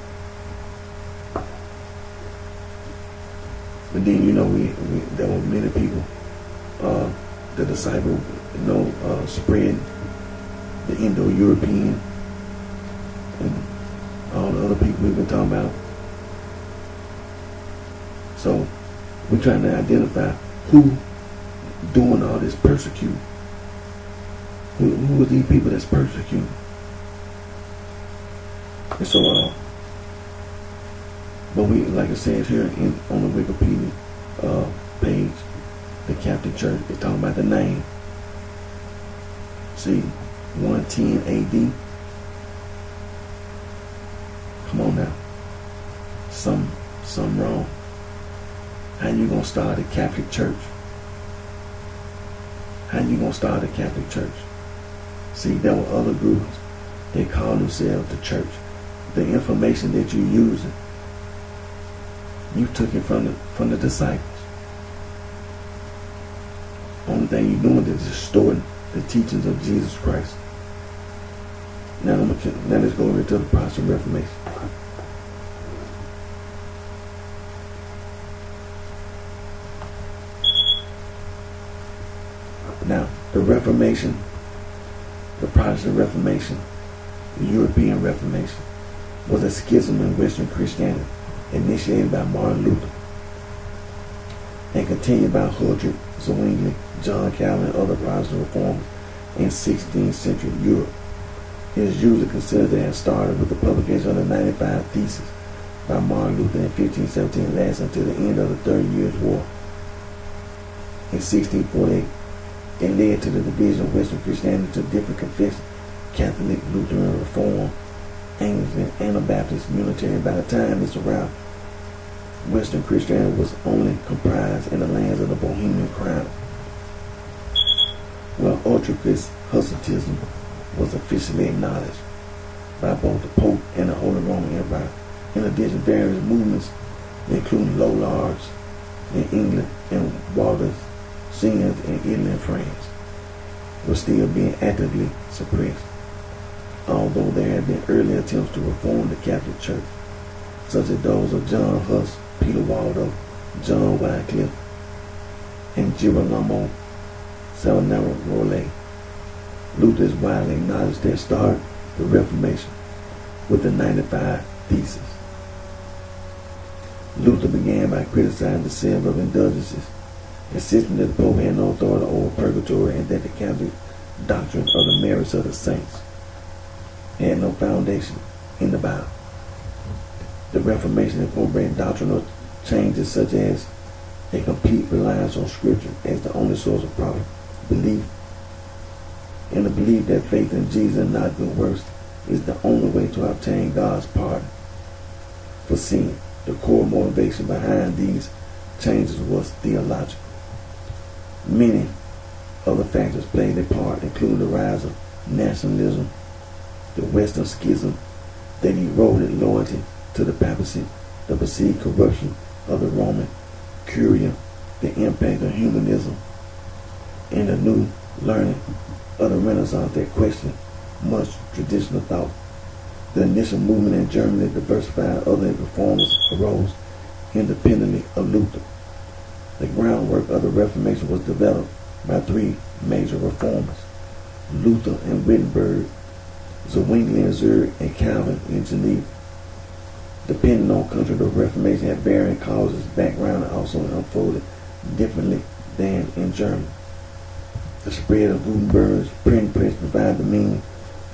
But then there were many people. The disciple, spread the Indo-European and all the other people we've been talking about. So we're trying to identify who doing all this persecuting. Who are these people that's persecuting? And so, but we, like I said here on the Wikipedia page, the Catholic Church is talking about the name. See, 110 AD. Come on now. something wrong. How you gonna start a Catholic church? How you gonna start a Catholic church? See, there were other groups. They call themselves the church. The information that you're using, you took it from the disciples. Only thing you're doing is distorting the teachings of Jesus Christ. Now let's go over to the Protestant Reformation. Now, the Reformation, the Protestant Reformation, the European Reformation, was a schism in Western Christianity initiated by Martin Luther and continued by Huldrych, Zwingli, John Calvin, and other Protestant reformers in 16th century Europe. It is usually considered to have started with the publication of the 95 Theses by Martin Luther in 1517 and lasted until the end of the 30 Years' War. In 1648, it led to the division of Western Christianity into different confessions: Catholic, Lutheran, Reformed, Anglican, Anabaptist, Unitarian. By the time this arrived, Western Christianity was only comprised in the lands of the Bohemian Crown, where Orthodox Hussitism was officially acknowledged by both the Pope and the Holy Roman Empire. In addition, various movements, including Lollards in England and Waldensians in Italy and France, were still being actively suppressed, although there had been early attempts to reform the Catholic Church, such as those of John Huss, Peter Waldo, John Wycliffe, and Girolamo Savonarola. Luther is widely acknowledged that started the Reformation with the 95 Theses. Luther began by criticizing the sale of indulgences, insisting that the Pope had no authority over purgatory and that the Catholic doctrine of the merits of the saints had no foundation in the Bible. The Reformation incorporated doctrinal changes such as a complete reliance on Scripture as the only source of proper belief, and the belief that faith in Jesus and not good works is the only way to obtain God's pardon for sin. The core motivation behind these changes was theological. Many other factors played a part, including the rise of nationalism, the Western Schism that eroded loyalty to the papacy, the perceived corruption of the Roman Curia, the impact of humanism, and the new learning of the Renaissance that questioned much traditional thought. The initial movement in Germany diversified. Other reformers arose independently of Luther. The groundwork of the Reformation was developed by three major reformers: Luther in Wittenberg, Zwingli in Zurich, and Calvin in Geneva. Depending on country, the Reformation had varying causes, background, and also unfolded differently than in Germany. The spread of Gutenberg's printing press provided the means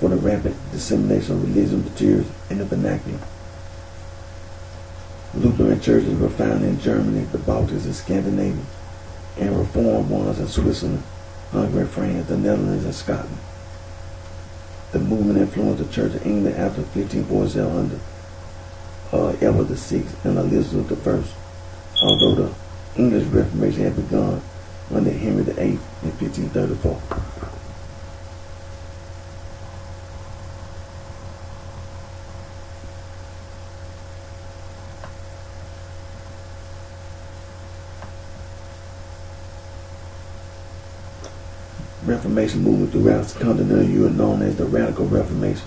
for the rapid dissemination of religious materials in the vernacular. Lutheran churches were founded in Germany, the Baltics, and Scandinavia, and Reformed ones in Switzerland, Hungary, France, the Netherlands, and Scotland. The movement influenced the Church of England after 1547 under Edward VI and Elizabeth I, although the English Reformation had begun under Henry VIII in 1534. Reformation movement throughout continental Europe, known as the Radical Reformation,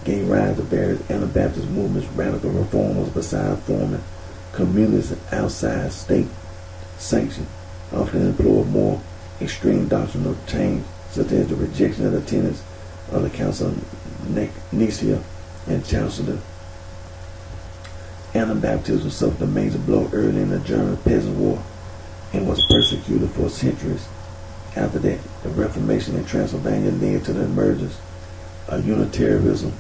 gave rise to various Anabaptist movements. Radical reformers, besides forming communities outside state sanction, often employed more extreme doctrinal change, such as the rejection of the tenets of the Council of Nicaea and Chalcedon. Anabaptism suffered a major blow early in the German Peasant War and was persecuted for centuries. After that, the Reformation in Transylvania led to the emergence of Unitarianism.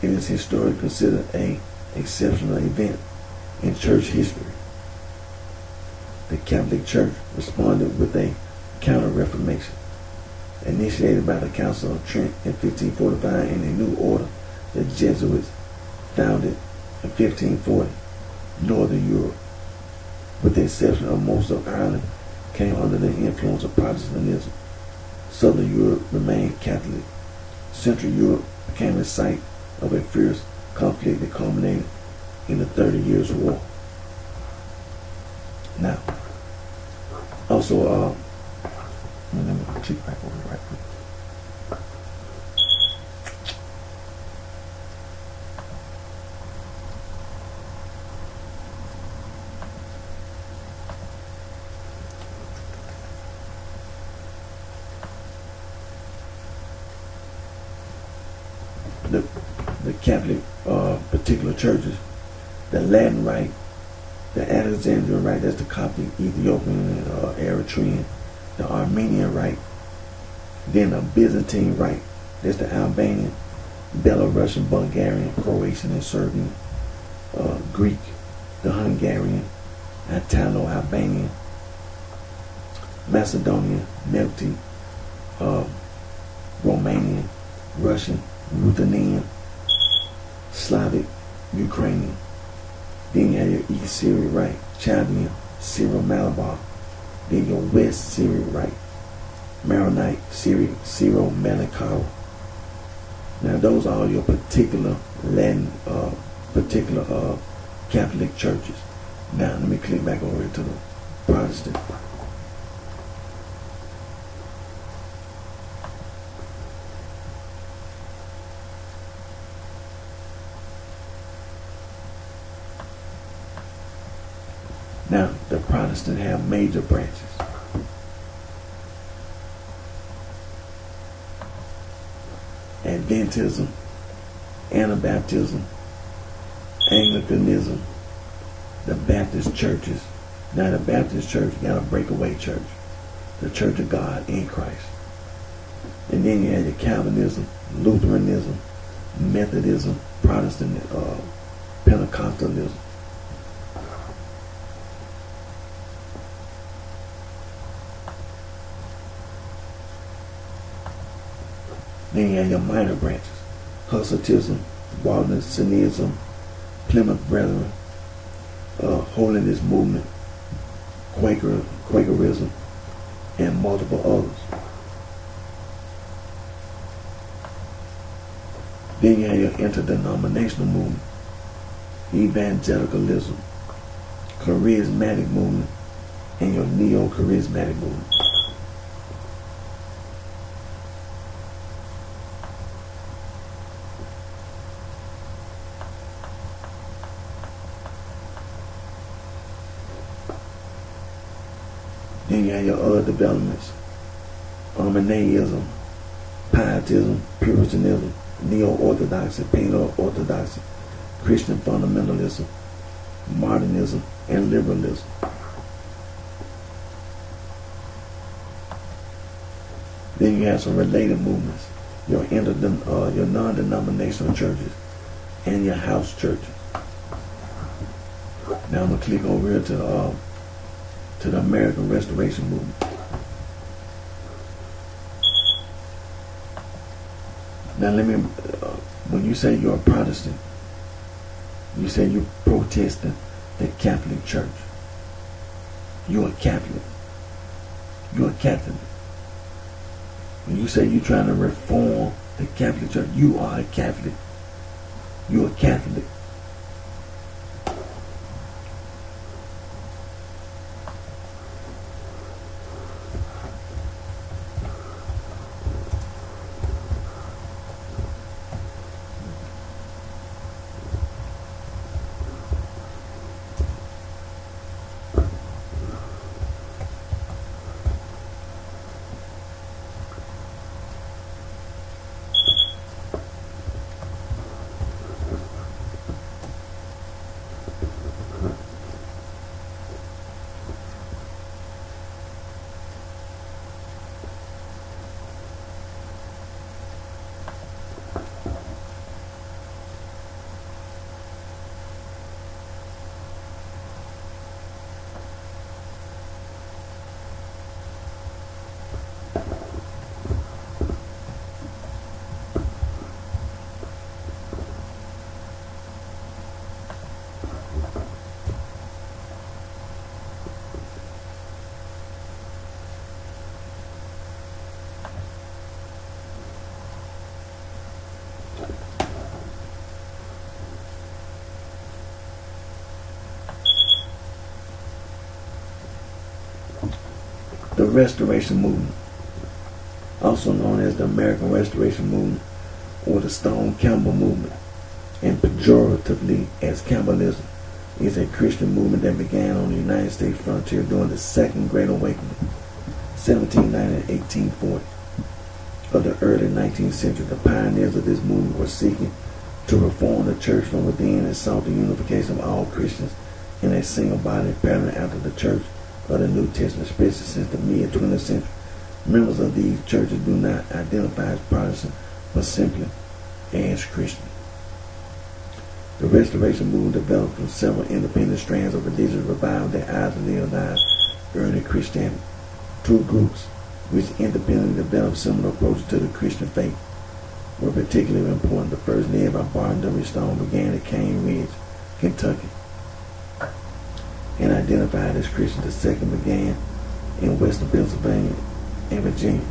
It is historically considered an exceptional event in church history. The Catholic Church responded with a counter-reformation, initiated by the Council of Trent in 1545 and a new order, the Jesuits, founded in 1540. Northern Europe, with the exception of most of Ireland, came under the influence of Protestantism. Southern Europe remained Catholic. Central Europe became the site of a fierce conflict that culminated in the 30 Years' War. Now, also, let me click back over right quick. The Catholic particular churches, the Latin Rite, the Alexandrian Rite, that's the Coptic, Ethiopian, and Eritrean, the Armenian Rite, then the Byzantine Rite, that's the Albanian, Belarusian, Bulgarian, Croatian, and Serbian, Greek, the Hungarian, Italo-Albanian, Macedonian, Melkite, Romanian, Russian, Ruthenian, Slavic, Ukrainian. Then you have your East Syrian Rite, Chaldean, Syro-Malabar. Then your West Syrian Rite, Maronite, Syro-Malankara. Now those are all your particular Latin, particular Catholic churches. Now let me click back over to the Protestant. Now, the Protestants have major branches. Adventism, Anabaptism, Anglicanism, the Baptist churches. Now, the Baptist church got a breakaway church, the Church of God in Christ. And then you have your Calvinism, Lutheranism, Methodism, Protestant, Pentecostalism. Then you have your minor branches, Hussitism, Waldensianism, Plymouth Brethren, Holiness Movement, Quakerism, and multiple others. Then you have your interdenominational movement, Evangelicalism, Charismatic movement, and your Neo-Charismatic movement. Then you have your other developments, Arminianism, Pietism, Puritanism, Neo-Orthodoxy, Paleo-Orthodoxy, Christian fundamentalism, modernism, and liberalism. Then you have some related movements, your non-denominational churches and your house churches. Now I'm going to click over here to the American Restoration Movement. Now let me, when you say you're a Protestant, you say you're protesting the Catholic Church. You're a Catholic. You're a Catholic. When you say you're trying to reform the Catholic Church, you are a Catholic. You're a Catholic. Restoration Movement, also known as the American Restoration Movement or the Stone Campbell Movement, and pejoratively as Campbellism, is a Christian movement that began on the United States frontier during the Second Great Awakening, 1790 to 1840. Of the early 19th century, the pioneers of this movement were seeking to reform the church from within and sought the unification of all Christians in a single body pattern after the church of the New Testament, especially since the mid-20th century. Members of these churches do not identify as Protestant, but simply as Christian. The Restoration Movement developed from several independent strands of religious revival that idealized early Christianity. Two groups, which independently developed similar approaches to the Christian faith, were particularly important. The first, led by Barton W. Stone, began at Cane Ridge, Kentucky, and identified as Christian. The second began in western Pennsylvania and Virginia,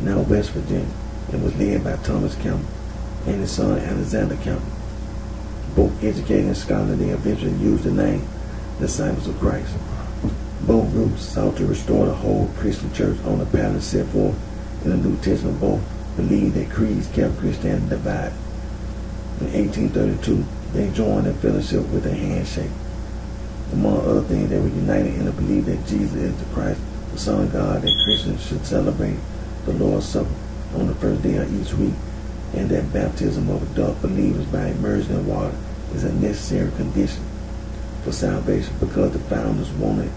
now West Virginia, and was led by Thomas Campbell and his son Alexander Campbell. Both educated and scholarly, they eventually used the name Disciples of Christ. Both groups sought to restore the whole Christian church on the pattern set forth in the New Testament. Both believed that creeds kept Christianity divided. In 1832, they joined in fellowship with a handshake. Among other things, they were united in the belief that Jesus is the Christ, the Son of God, that Christians should celebrate the Lord's Supper on the first day of each week, and that baptism of adult believers by immersion in water is a necessary condition for salvation, because the founders wanted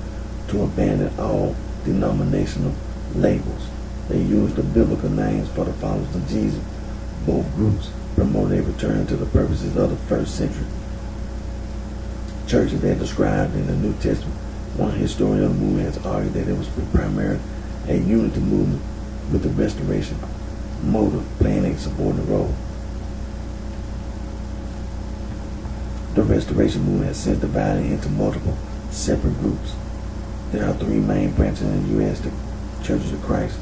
to abandon all denominational labels. They used the biblical names for the followers of Jesus. Both groups promoted a return to the purposes of the first century churches that described in the New Testament. One historian of the movement has argued that it was primarily a unity movement, with the restoration motive playing a subordinate role. The Restoration Movement has since divided into multiple separate groups. There are three main branches in the U.S.: the Churches of Christ,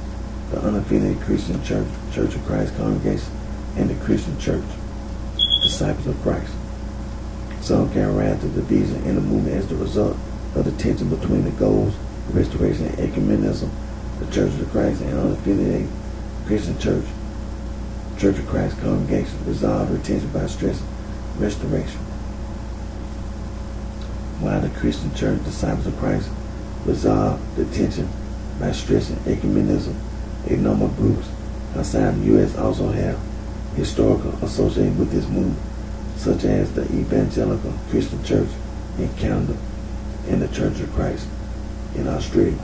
the Unaffiliated Christian Church, Church of Christ Congregation, and the Christian Church, Disciples of Christ. Some characterize the division in the movement as the result of the tension between the goals of restoration and ecumenism. The Churches of Christ and Unaffiliated Christian Church, Church of Christ Congregation, resolve the tension by stressing restoration, while the Christian Church, Disciples of Christ, resolve the tension by stressing ecumenism. A number of groups outside the U.S. also have historical associated with this movement, such as the Evangelical Christian Church in Canada and the Church of Christ in Australia.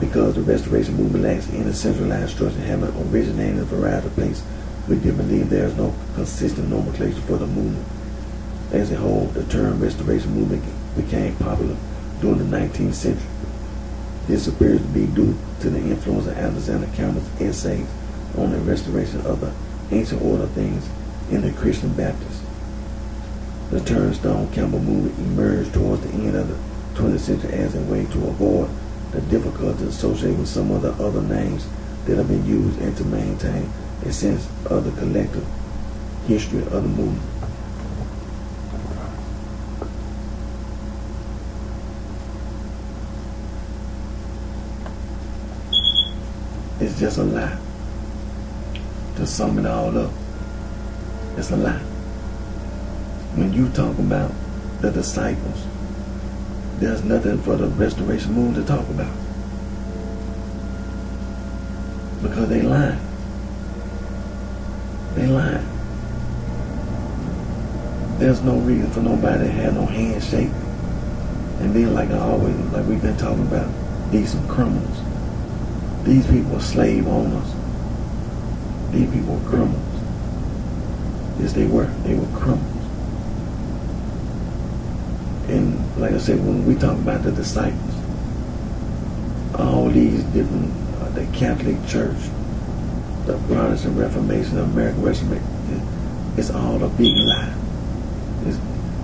Because the Restoration Movement lacks any centralized structure, having originated in a variety of places, we do believe there is no consistent nomenclature for the movement. As a whole, the term Restoration Movement became popular during the 19th century. This appears to be due to the influence of Alexander Campbell's essays on the restoration of the ancient order of things in the Christian Baptists. The term Stone Campbell Movement emerged towards the end of the 20th century as a way to avoid the difficulties associated with some of the other names that have been used, and to maintain a sense of the collective history of the movement. It's just a lie. To sum it all up, it's a lie. When you talk about the disciples, there's nothing for the Restoration Movement to talk about, because they lying. They lying. There's no reason for nobody to have no handshake. And then, like we've been talking about, these some criminals. These people are slave owners. These people were criminals. Yes, they were. They were criminals. And like I said, when we talk about the disciples, all these different, the Catholic Church, the Protestant Reformation, the American Reformation, it's all a big lie.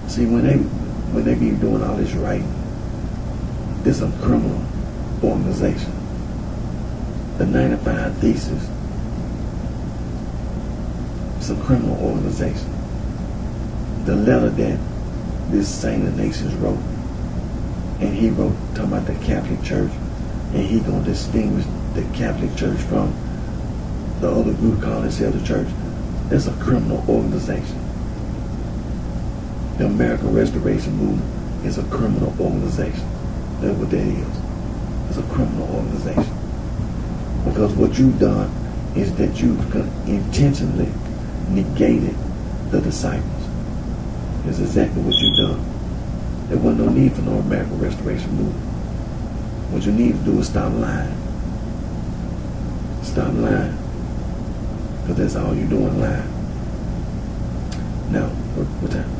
See, when they be doing all this writing, this is a criminal organization. The 95 Thesis It's a criminal organization. The letter that this Saint of Nations wrote, and he wrote talking about the Catholic Church, and he gonna distinguish the Catholic Church from the other group called itself the church. That's a criminal organization. The American Restoration Movement is a criminal organization. That's what that is. It's a criminal organization. Because what you've done is that you've intentionally negated the disciples. That's exactly what you've done. There wasn't no need for no American Restoration Movement. What you need to do is stop lying. Stop lying. Because that's all you're doing, lying. Now, what time?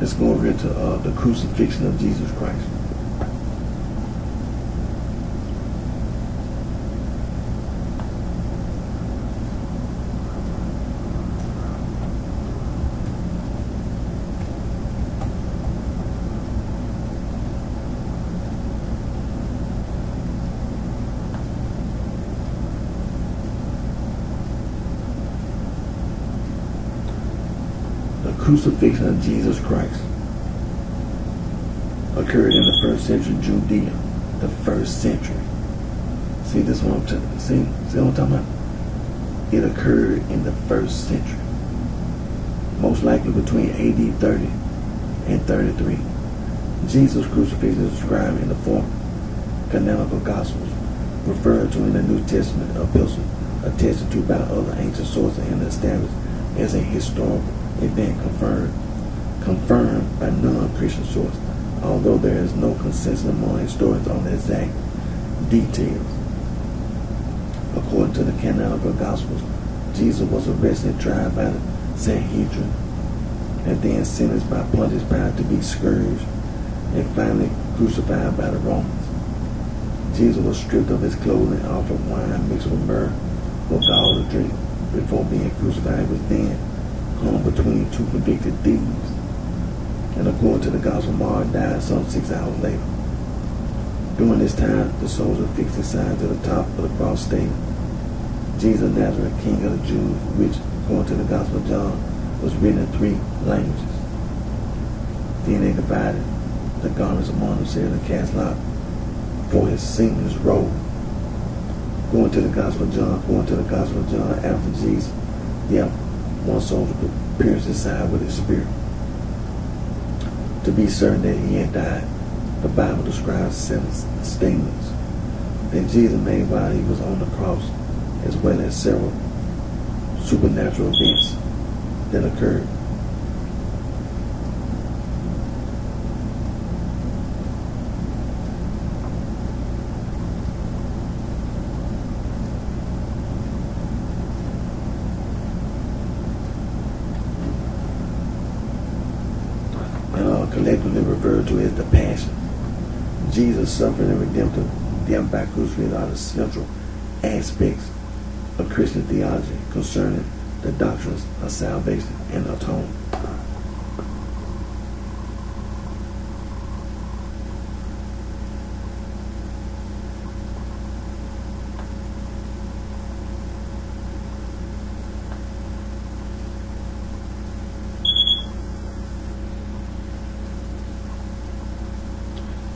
Let's go over here to the crucifixion of Jesus Christ. Crucifixion of Jesus Christ occurred in the first century Judea. The first century. See this one? See what I'm talking about? It occurred in the first century, most likely between AD 30 and 33. Jesus' crucifixion is described in the four canonical Gospels, referred to in the New Testament epistle, attested to by other ancient sources, and established as a historical event confirmed by non-Christian sources, although there is no consensus among historians on the exact details. According to the canonical Gospels, Jesus was arrested and tried by the Sanhedrin, and then sentenced by Pontius Pilate to be scourged, and finally crucified by the Romans. Jesus was stripped of his clothing, offered wine mixed with myrrh for gall to drink before being crucified. He was then hung between two convicted thieves, and according to the Gospel, Mark died some 6 hours later. During this time, the soldier fixed his sign to the top of the cross stating, Jesus of Nazareth, King of the Jews, which, according to the Gospel of John, was written in 3 languages. Then they divided the garments among themselves and cast lot for his seamless robe. According to the Gospel of John, after Jesus, one soldier pierced his side with his spear. To be certain that he had died, the Bible describes 7 statements that Jesus made while he was on the cross, as well as several supernatural events that occurred. Collectively referred to as the Passion. Jesus' suffering and redemptive death by crucifixion are the central aspects of Christian theology concerning the doctrines of salvation and atonement.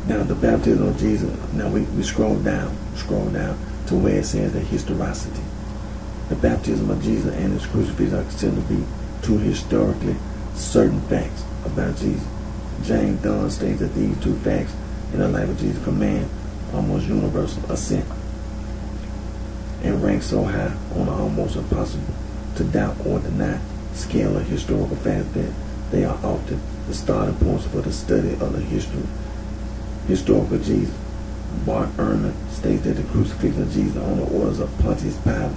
Now the baptism of Jesus, now we scroll down to where it says the historicity. The baptism of Jesus and his crucifixion are considered to be 2 historically certain facts about Jesus. James Dunn states that these 2 facts in the life of Jesus command almost universal assent and rank so high on the almost impossible to doubt or deny scale of historical facts that they are often the starting points for the study of the historical Jesus. Bart Ehrman states that the crucifixion of Jesus on the orders of Pontius Pilate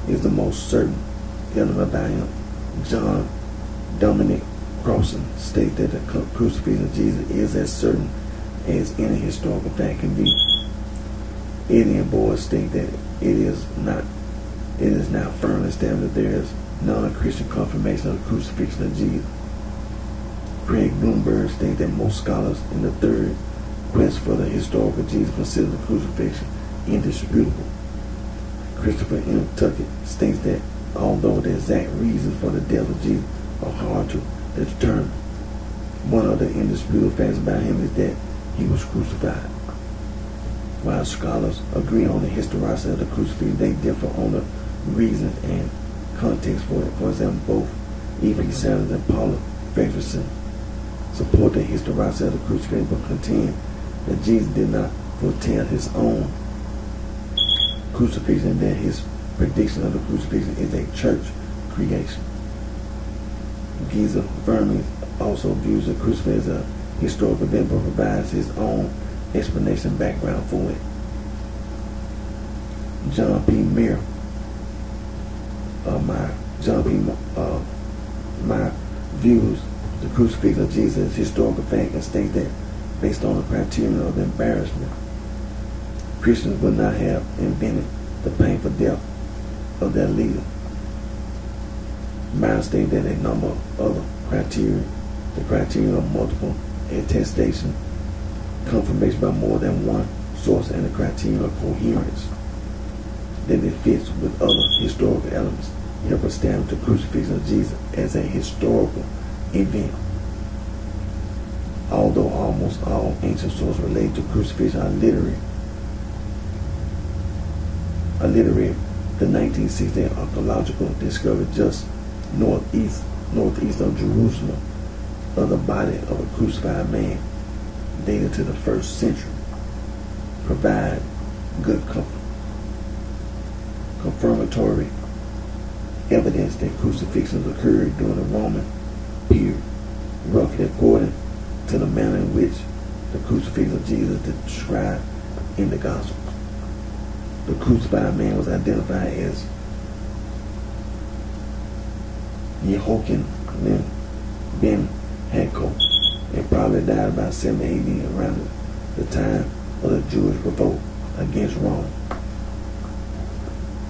is the most certain element by him. John Dominic Crossan states that the crucifixion of Jesus is as certain as any historical fact can be. Eddie and Boyd state that it is now firmly established that there is non-Christian confirmation of the crucifixion of Jesus. Craig Bloomberg states that most scholars in the third quest for the historical Jesus consider the crucifixion indisputable. Christopher M. Tuckett states that although the exact reasons for the death of Jesus are hard to determine. One of the indisputable facts about him is that he was crucified. While scholars agree on the historicity of the crucifixion, they differ on the reasons and context for it. For example, both E.P. Sanders and Paula Fredrickson support the historicity of the crucifixion, but contend that Jesus did not foretell his own crucifixion, and that his prediction of the crucifixion is a church creation. Giza Vermes also views the crucifixion as a historical event, but provides his own explanation background for it. John P. Meyer, my views the crucifixion of Jesus as historical fact and states that based on the criterion of embarrassment, Christians would not have invented the painful death of their leader. Meyer stated that a number of other criteria, the criterion of multiple attestation, confirmation by more than one source, and the criterion of coherence, that it fits with other historical elements, help establish the crucifixion of Jesus as a historical event. Although almost all ancient sources related to crucifixion are literary, the 1960 archaeological discovery just northeast of Jerusalem of the body of a crucified man dated to the 1st century provide good confirmatory evidence that crucifixions occurred during the Roman period, roughly according to the manner in which the crucifixion of Jesus is described in the Gospels. The crucified man was identified as Yehokin ben Hanko, and probably died about 70 AD, around the time of the Jewish revolt against Rome.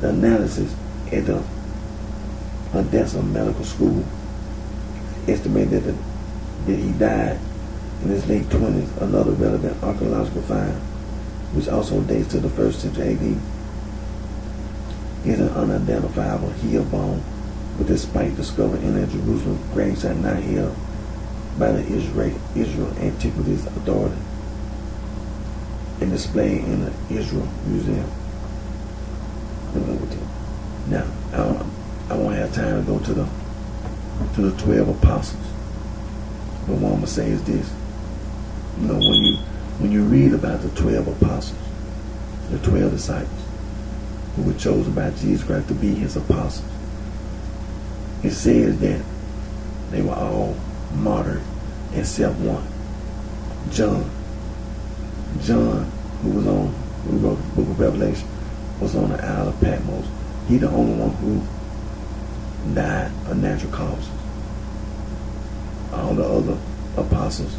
The analysis at the Odessa Medical School estimated that he died in his late 20s. Another relevant archaeological find, which also dates to the 1st century AD, is an unidentifiable heel bone with a spike discovered in a Jerusalem gravesite not held by the Israel Antiquities Authority and displayed in the Israel Museum. Now, I won't have time to go to the 12 apostles, but what I'm gonna say is this: when you read about the 12 apostles, the 12 disciples who were chosen by Jesus Christ to be his apostles, it says that they were all martyred except one. John, who wrote the book of Revelation, was on the Isle of Patmos. He's the only one who died of natural causes. All the other apostles,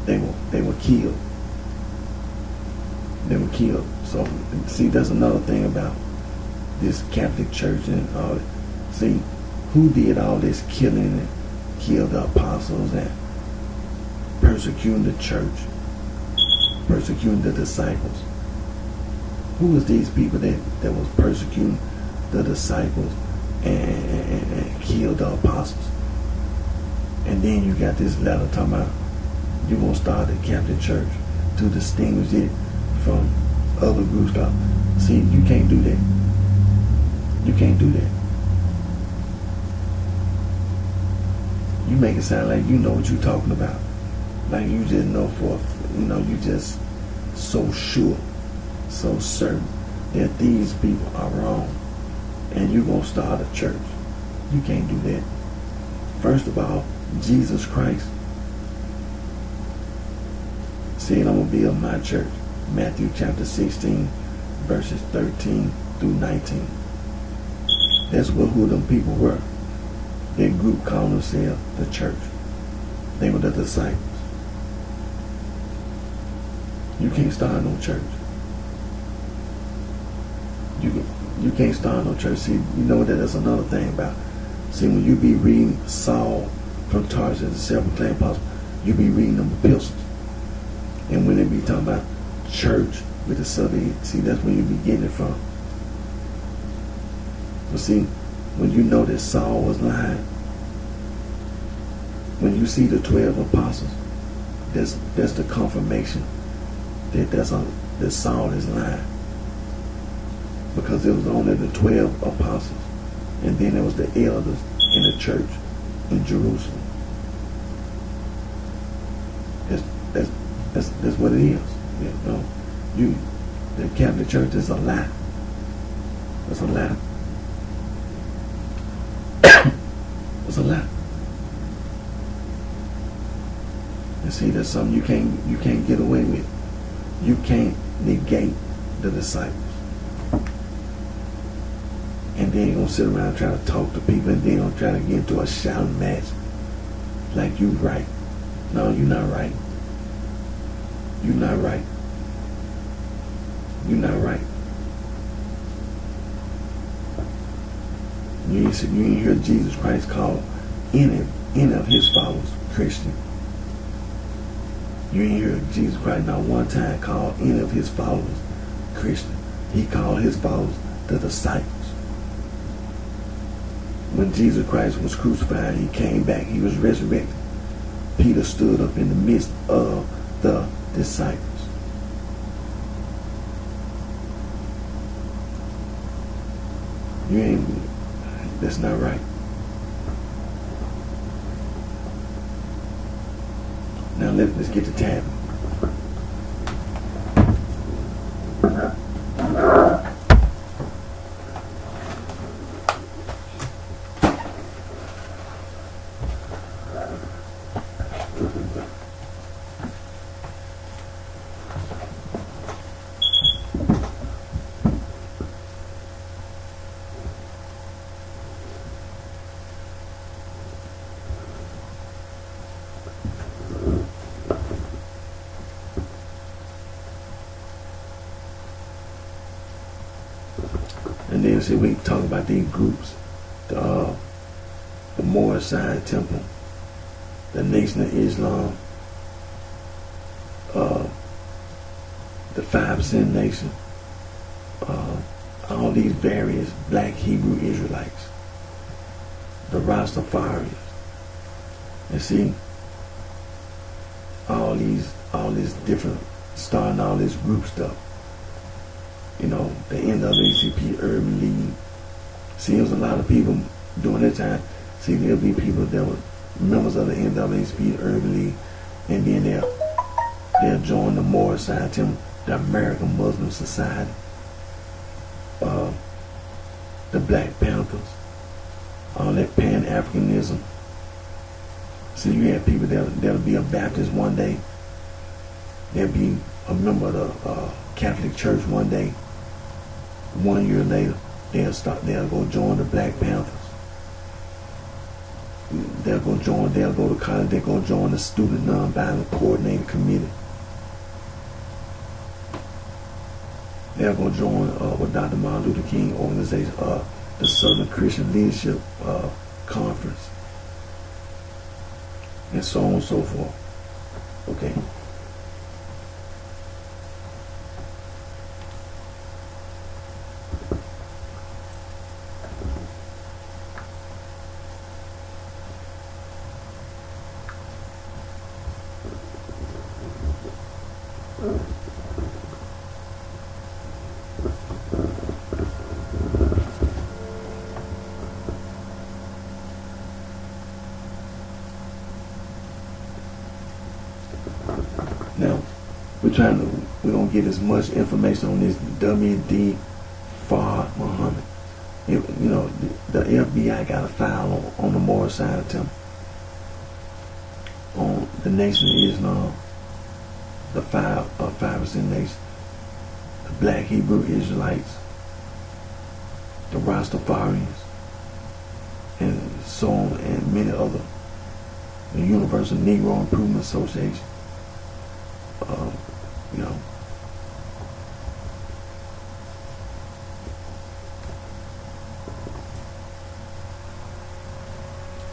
they were killed. They were killed. So see, that's another thing about this Catholic Church and all that. See, who did all this killing and killed the apostles and persecuting the church, persecuting the disciples? Who was these people that was persecuting the disciples and killed the apostles? And then you got this letter talking about you're going to start the Catholic Church to distinguish it from other groups. See, you can't do that. You can't do that. You make it sound like you know what you're talking about. Like you just know you just so sure, so certain that these people are wrong and you're going to start a church. You can't do that. First of all, Jesus Christ said, I'm going to build my church. Matthew chapter 16, verses 13 through 19. That's who them people were. That group called themselves the church. They were the disciples. You can't start no church. You can't start no church. See, you know that's another thing about. See, when you be reading Saul from Tarsus, the self-proclaimed apostle, you be reading them epistles. And when they be talking about church with the subject, see, that's where you be getting it from. But see, when you know that Saul was lying, when you see the 12 apostles, that's the confirmation that Saul is lying. Because it was only the 12 apostles, and then there was the elders in the church in Jerusalem. That's what it is. The Catholic Church is a lie. It's a lie. It's a lie. And see, that's something you can't get away with. You can't negate the disciples. And then you're gonna sit around trying to talk to people, and then you're gonna try to get into a shouting match like you right. No, you're not right. You're not right. You're not right. You ain't hear Jesus Christ call any of his followers Christian. You ain't hear Jesus Christ not one time call any of his followers Christian. He called his followers the disciples. When Jesus Christ was crucified, he came back, he was resurrected. Peter stood up in the midst of the disciples. That's not right. Now let's get to tapping. And then see, we talk about these groups, the Moorish Side Temple, the Nation of Islam, the 5% Nation, all these various black Hebrew Israelites, the Rastafarians. And see, all these different, starting all this group stuff. You know, the NAACP Urban League. See, there was a lot of people during that time. See, there'll be people that were members of the NAACP Urban League, and then they'll join the Moorish Side Temple, the American Muslim Society, the Black Panthers, all that Pan-Africanism. See, you have people that'll be a Baptist one day. They'll be a member of the Catholic Church one day. 1 year later, they'll go join the Black Panthers. They'll go to college, they'll go join the Student Nonviolent Coordinating Committee. They'll go join with Dr. Martin Luther King organization, the Southern Christian Leadership Conference, and so on and so forth. Okay. Now, we're gonna get as much information on this W.D. Farr Muhammad. You know, the FBI got a file on the Moorish Side Temple, on the Nation of Islam, the 5% Nation, the Black Hebrew Israelites, the Rastafarians, and so on, and many other. The Universal Negro Improvement Association. You know,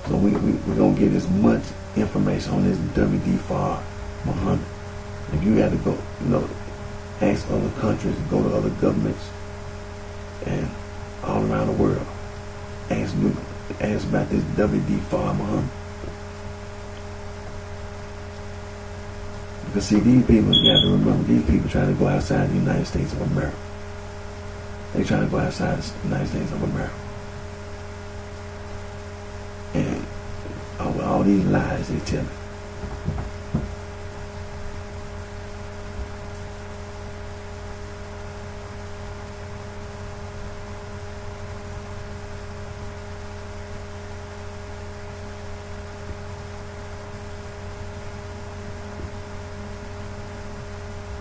so we're gonna get as much information on this W.D. Farr Muhammad. If you had to go, ask other countries, go to other governments, and all around the world, asked about this W.D. Farmer. Because see, these people, you have to remember, these people trying to go outside the United States of America. They trying to go outside the United States of America. And all these lies they tell me.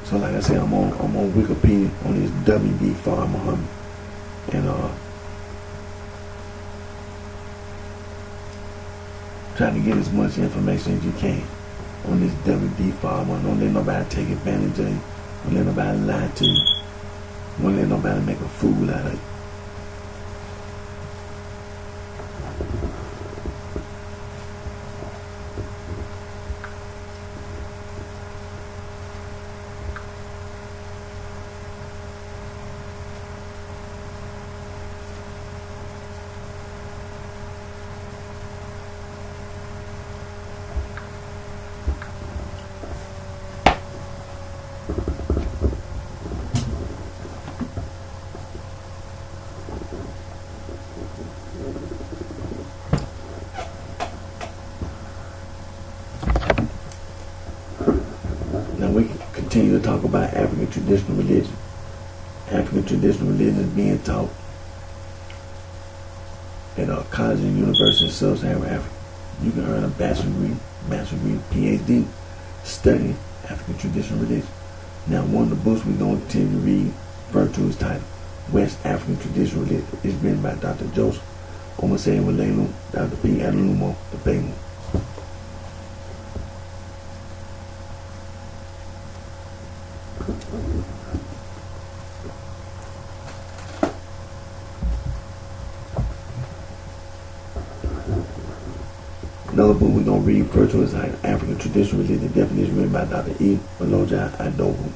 So like I said, I'm on Wikipedia on this W.D. Farmer, and try to get as much information as you can on this W.D. Farmer. Don't let nobody take advantage of you. Don't let nobody lie to you. Don't let nobody make a fool out of you. Now we can continue to talk about African traditional religion. African traditional religion is being taught at college and university in Sub-Saharan Africa. You can earn a bachelor's degree, PhD, studying African traditional religion. Now one of the books we're going to continue to read, referred to is titled West African Traditional Religion. It's written by Dr. Joseph Omosenwolelu, Dr. P. Adelumo, the Paymo. Another book we're going to read, referred to as African Traditional Religion, definition written by Dr. E. Beloja Adobu.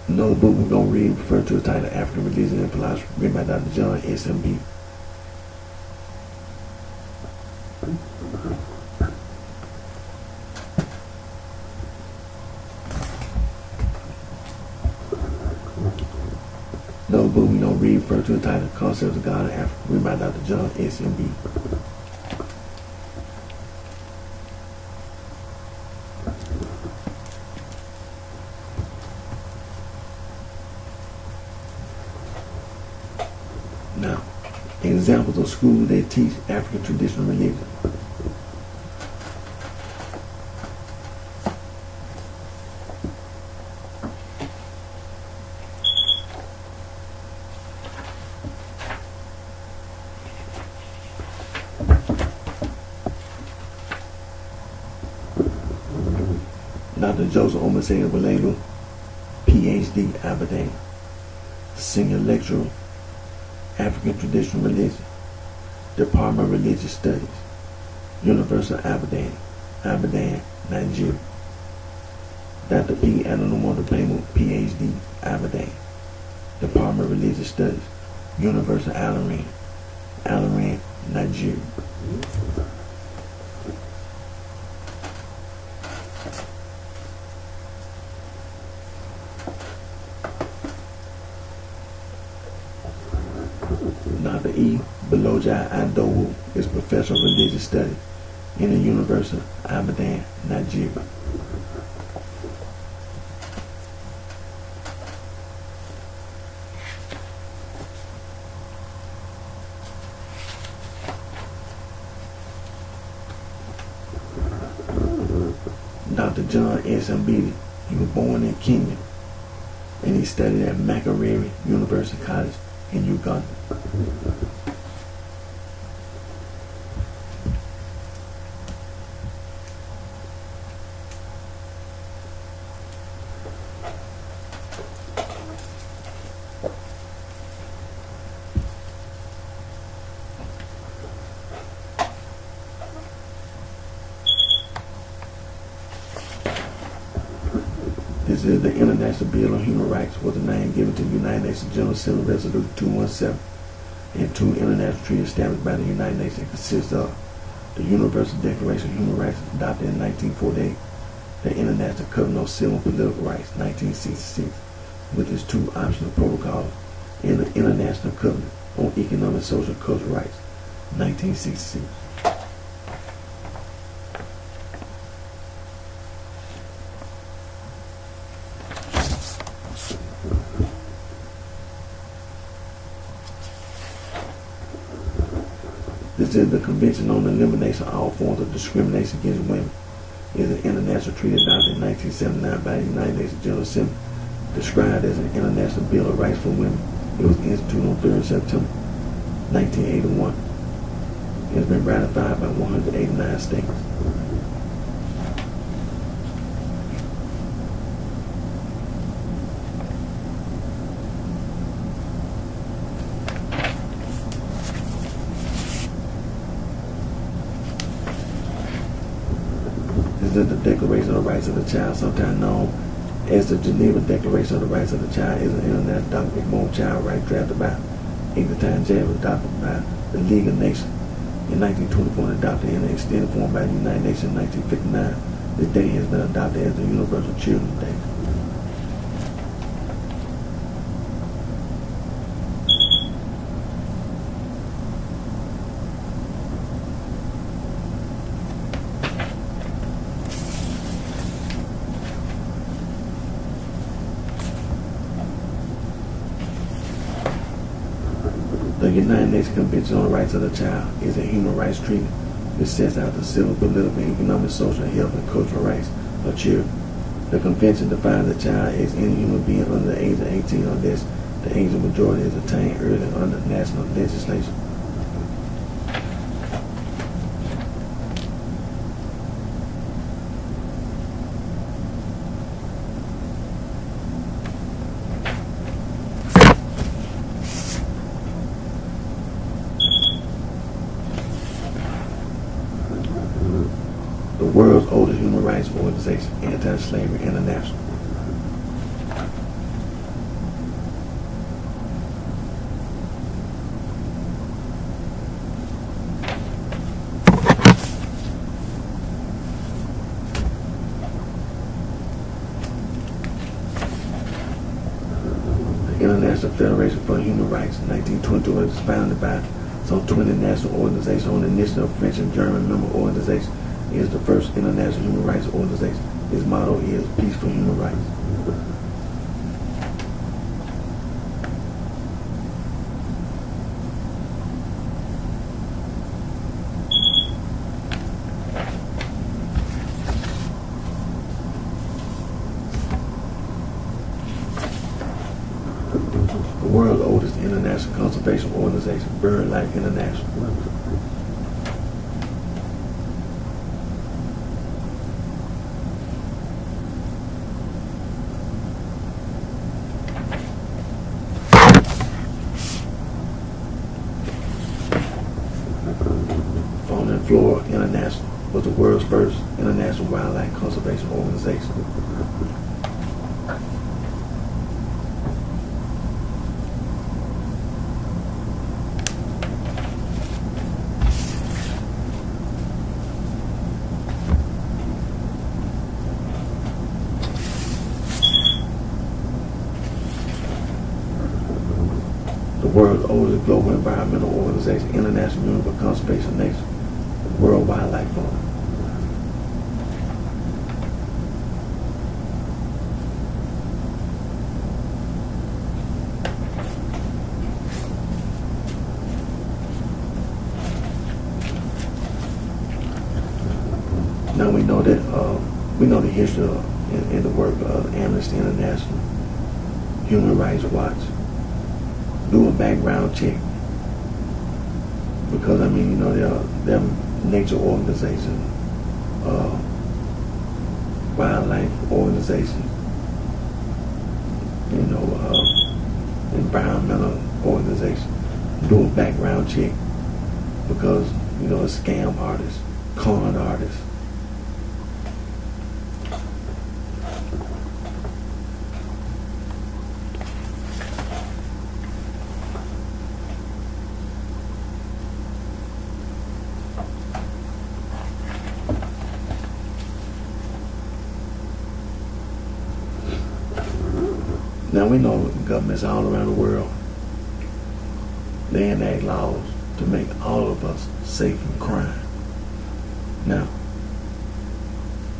Another book we're going to read, referred to as titled African Religion and Philosophy, written by Dr. John S.M.B. Another book we're going to read, referred to as titled Concepts of God in Africa, written by Dr. John S.M.B. Now, examples of schools that teach African traditional religion. Dr. Joseph Omosenwolelu, PhD, Aberdeen, Senior Lecturer, African Traditional Religion, Department of Religious Studies, University of Aberdeen, Aberdeen, Nigeria. Dr. P. Adelumo Paymo, PhD, Aberdeen, Department of Religious Studies, University of Alarin, Nigeria. Dr. E. Beloja Adowu is Professor of Religious Studies in the University of Aberdeen, Nigeria. Dr. John S.M.B. He was born in Kenya, and he studied at Makerere University College in Uganda. This is the International Bill on Human Rights, was the name given to the United Nations General Assembly Resolution 217 and two international treaties established by the United Nations. It consists of the Universal Declaration of Human Rights adopted in 1948, the International Covenant on Civil and Political Rights 1966, with its two optional protocols, and the International Covenant on Economic, Social, and Cultural Rights 1966. This is the Convention on the Elimination of All Forms of Discrimination Against Women. It is an international treaty adopted in 1979 by the United Nations General Assembly, described as an International Bill of Rights for Women. It was instituted on 3rd September 1981. It has been ratified by 189 states. This is the Declaration of the Rights of the Child, sometimes known as the Geneva Declaration of the Rights of the Child, is an international document promoting child rights drafted by 8 times Jail, adopted by the League of Nations in 1924 and adopted in an extended form by the United Nations in 1959. This day has been adopted as the Universal Children's Day. The United Nations Convention on the Rights of the Child is a human rights treaty which sets out the civil, political, economic, social, health, and cultural rights of children. The convention defines a child as any human being under the age of 18 unless the age of majority is attained early under national legislation. The world's oldest human rights organization, Anti-Slavery International. The International Federation for Human Rights, 1922, was founded by some 20 national organizations on the initiative of French and German member organizations. It is the first international human rights organization. Its motto is Peace for Human Rights. The world's oldest international conservation organization, BirdLife International. Fauna and Flora International was the world's first international wildlife conservation organization. The world's oldest global environmental organization, International Union for Conservation of Nature, the World Wildlife Fund. Now we know that we know the history of and the work of Amnesty International, Human Rights Watch. Do a background check because I mean, you know, there are nature organizations, wildlife organizations, you know, environmental organizations. Do a background check because, you know, it's scam artists, con artists. Now we know governments all around the world, they enact laws to make all of us safe from crime. Now,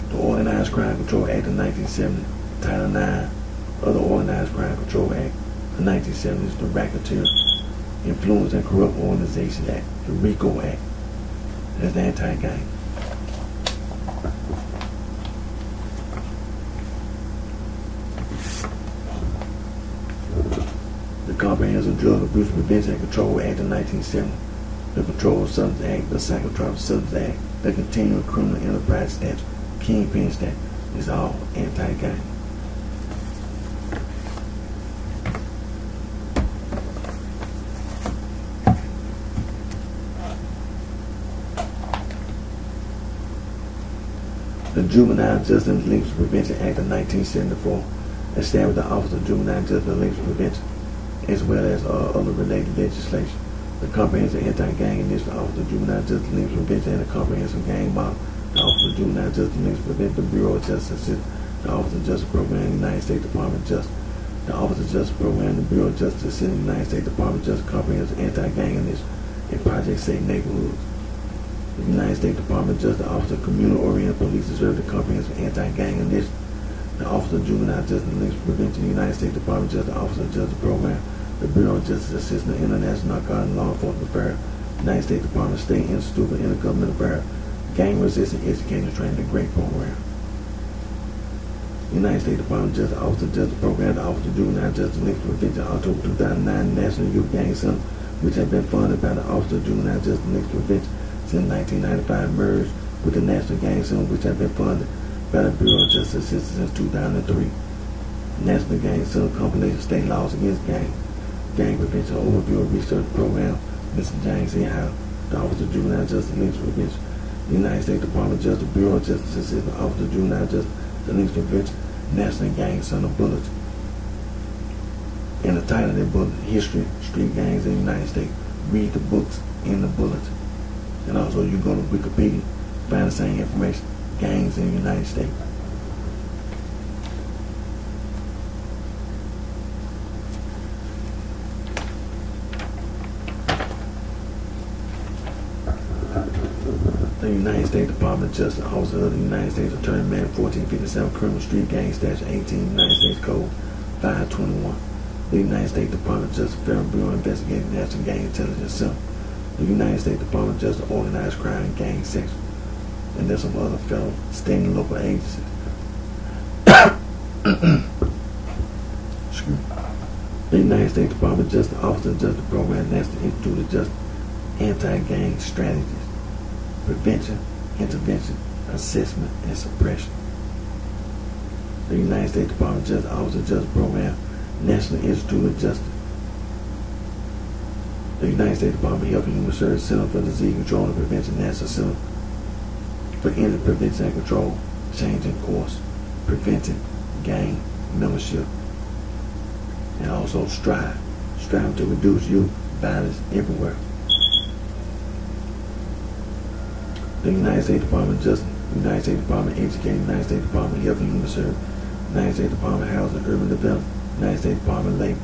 the Organized Crime Control Act of 1970, Title 9 of the Organized Crime Control Act of 1970 is the Racketeer, Influence and Corrupt Organization Act, the RICO Act. That's the anti-gang. The Comprehensive Drug Abuse Prevention and Control Act of 1970, the Controlled Substance Act, the Psychotropic Substance Act, the Continuing Criminal Enterprise Statute, Kingpin Statute, is all anti-gang. The Juvenile Justice and Delinquency Prevention Act of 1974 established the Office of Juvenile Justice and Delinquency Prevention, as well as other related legislation. The Comprehensive Anti-Gang Initiative, the Office of Juvenile Justice and Delinquency Prevention, and the Comprehensive Gang Model, the Office of Juvenile Justice and Delinquency Prevention, the Bureau of Justice Assistance, the Office of Justice Program, the United States Department of Justice, the Office of Justice Program, the Bureau of Justice Assistance, the United States Department of Justice, Comprehensive Anti-Gang Initiative, and Project Safe Neighborhoods. The United States Department of Justice, the Office of Community-Oriented Police, to serve the Comprehensive Anti-Gang Initiative, the Office of Juvenile Justice and Delinquency Prevention, the United States Department of Justice, the Office of Justice Program, the Bureau of Justice Assistance, International Narcotics and Law Enforcement Affairs, United States Department of State Institute for Intergovernmental Affairs, Gang Resistant Education Training, the GREAT Program. United States Department of Justice, Office of Justice Program, the Office of Juvenile Justice and Delinquency Prevention, October 2009 National Youth Gang Center, which has been funded by the Office of Juvenile Justice and Delinquency Prevention since 1995, merged with the National Gang Center, which has been funded by the Bureau of Justice Assistance since 2003. National Gang Center compilation state laws against gang prevention overview of research program. Mr. James A. Howe, the Office of Juvenile Justice and Delinquency Prevention, the United States Department of Justice, Bureau of Justice Assistance, Office of Juvenile Justice and Delinquency Prevention, National Gang Center Bulletin. And the title of that bulletin, History, Street Gangs in the United States. Read the books in the bulletin. And also you go to Wikipedia, find the same information, gangs in the United States. The United States Department of Justice, Office of the United States Attorney, Man 1457, Criminal Street Gang Statute 18, United States Code 521. The United States Department of Justice, Federal Bureau of Investigation, National Gang Intelligence Center. The United States Department of Justice, Organized Crime and Gang Section. And there's some other federal, state, and local agencies. The United States Department of Justice, Office of Justice Program, National Institute of Justice, Anti-Gang Strategies, Prevention, Intervention, Assessment, and Suppression. The United States Department of Justice, Office of Justice Program, National Institute of Justice. The United States Department of Health and Human Services, Center for Disease Control and Prevention, National Center for Injury Prevention and Control, changing course, preventing gang membership, and also striving to reduce youth violence everywhere. The United States Department of Justice, United States Department of Education, United States Department of Health and Human Services, United States Department of Housing and Urban Development, United States Department of Labor,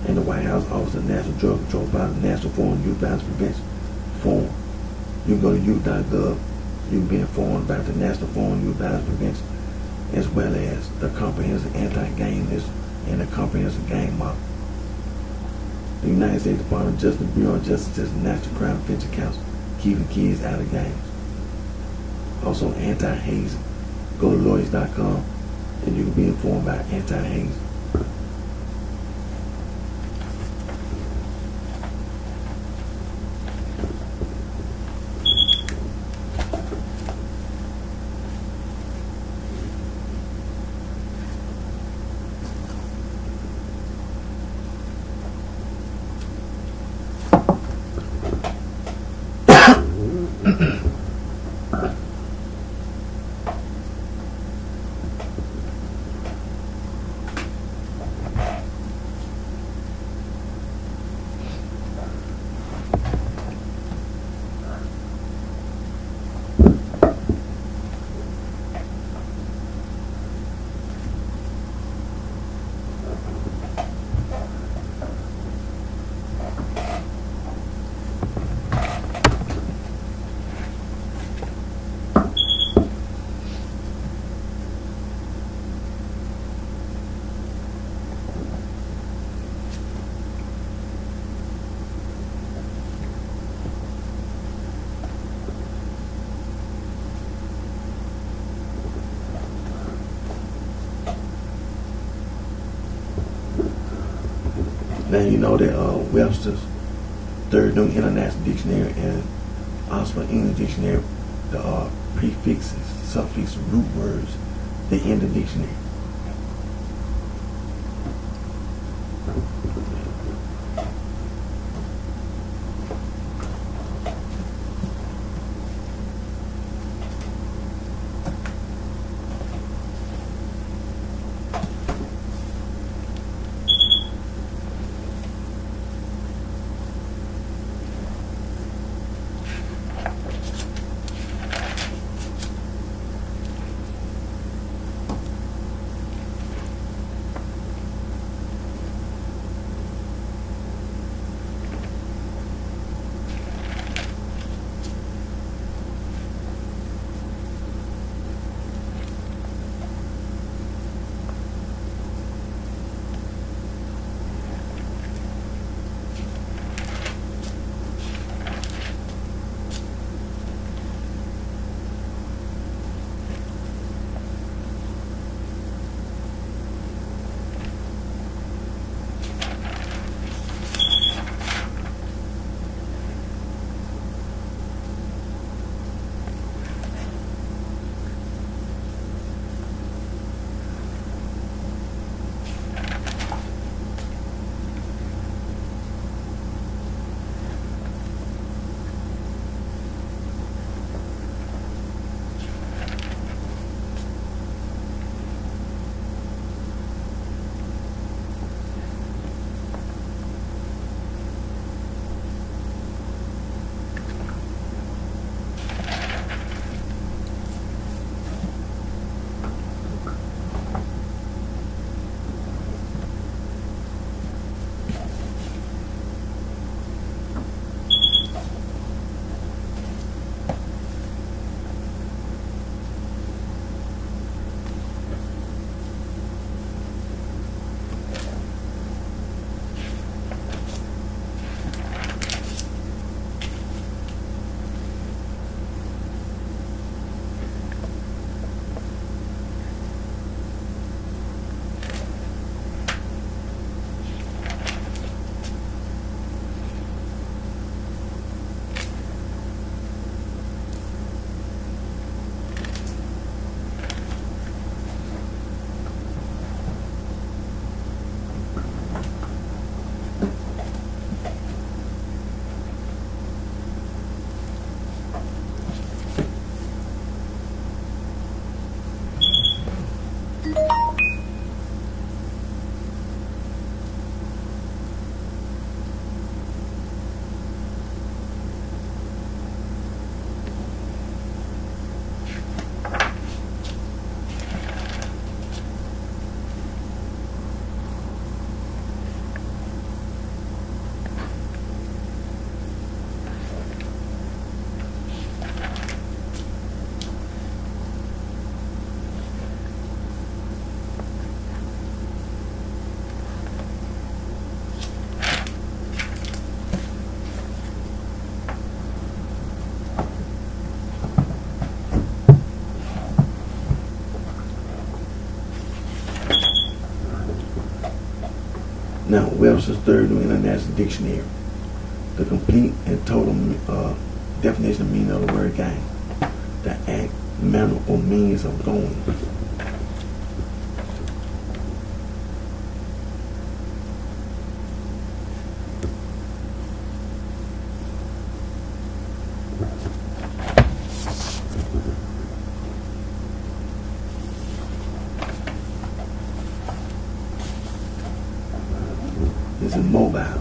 and the White House Office of National Drug Control, by the National Forum on Youth Violence Prevention Forum. You can go to youth.gov. You can be informed about the National Forum on Youth Violence Prevention, as well as the Comprehensive Anti-Gang Initiative and the Comprehensive Gang Model. The United States Department of Justice, Bureau of Justice, and National Crime Prevention Council, keeping kids out of gangs. Also, anti-hazing. Go to lawyers.com and you can be informed about anti-hazing. Now you know that Webster's Third New International Dictionary and Oxford English Dictionary, the prefixes, suffixes, root words, they end the dictionary. Now, Webster's Third New International Dictionary, the complete and total definition of meaning of the word gang, the act, manner, or means of going. This is mobile.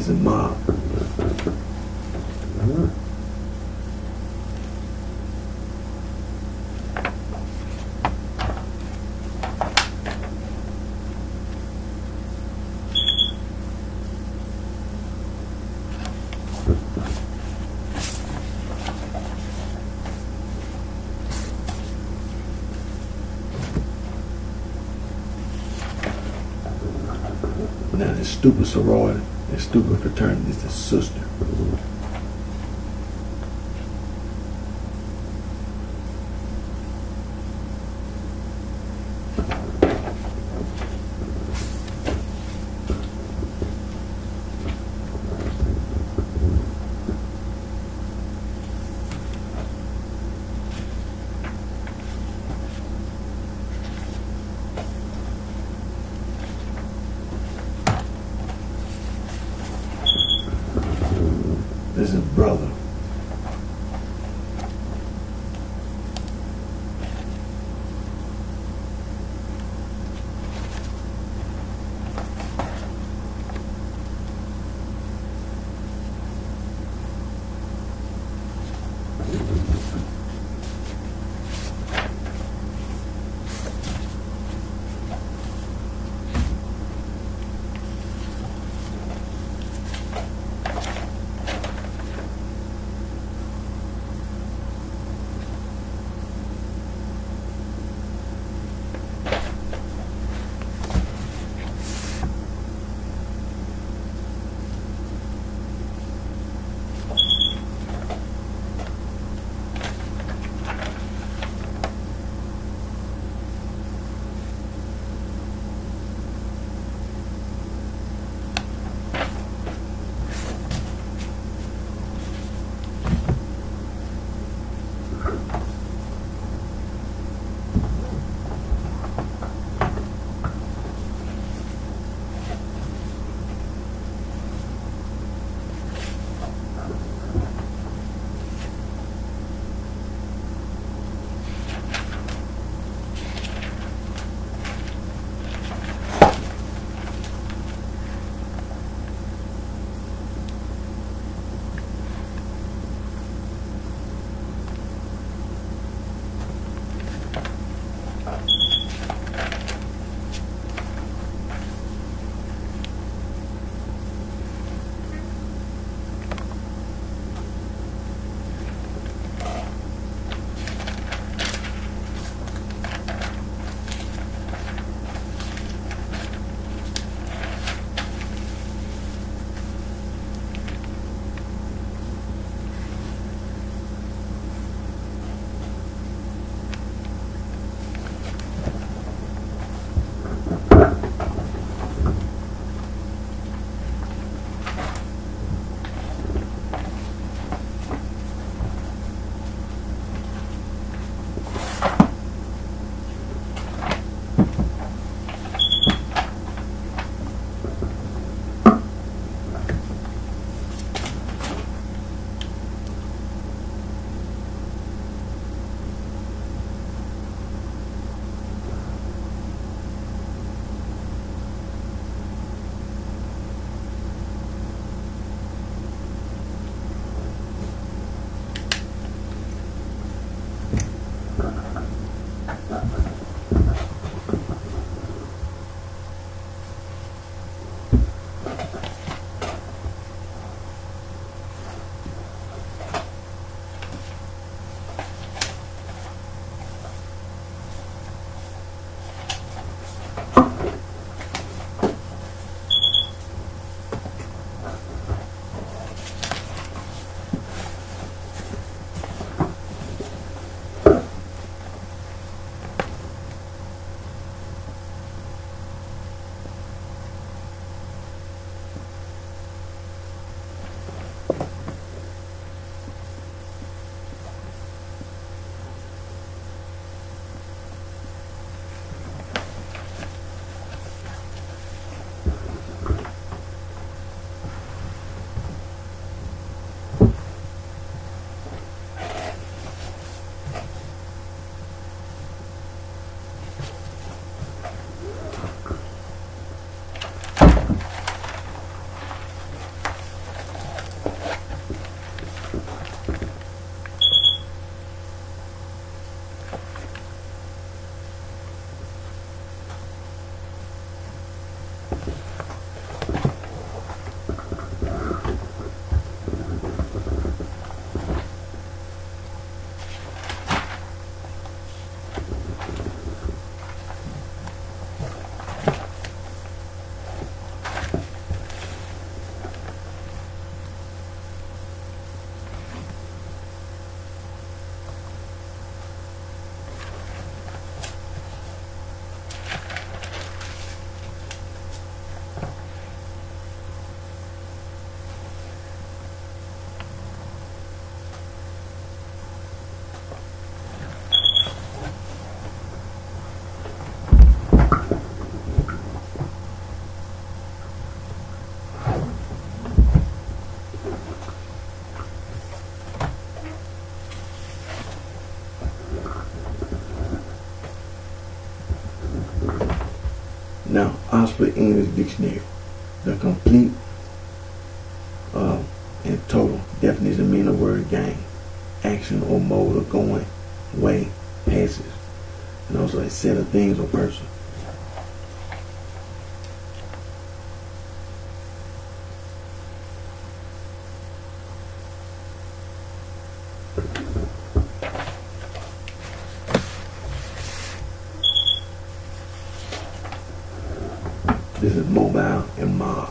This is mob. Now this stupid sorority, this stupid fraternity is the sister. This is brother. Now, Oxford English Dictionary, the complete and total definition meaning the word game, action or mode of going, way, passage, and also a set of things or person. This is mobile and mob.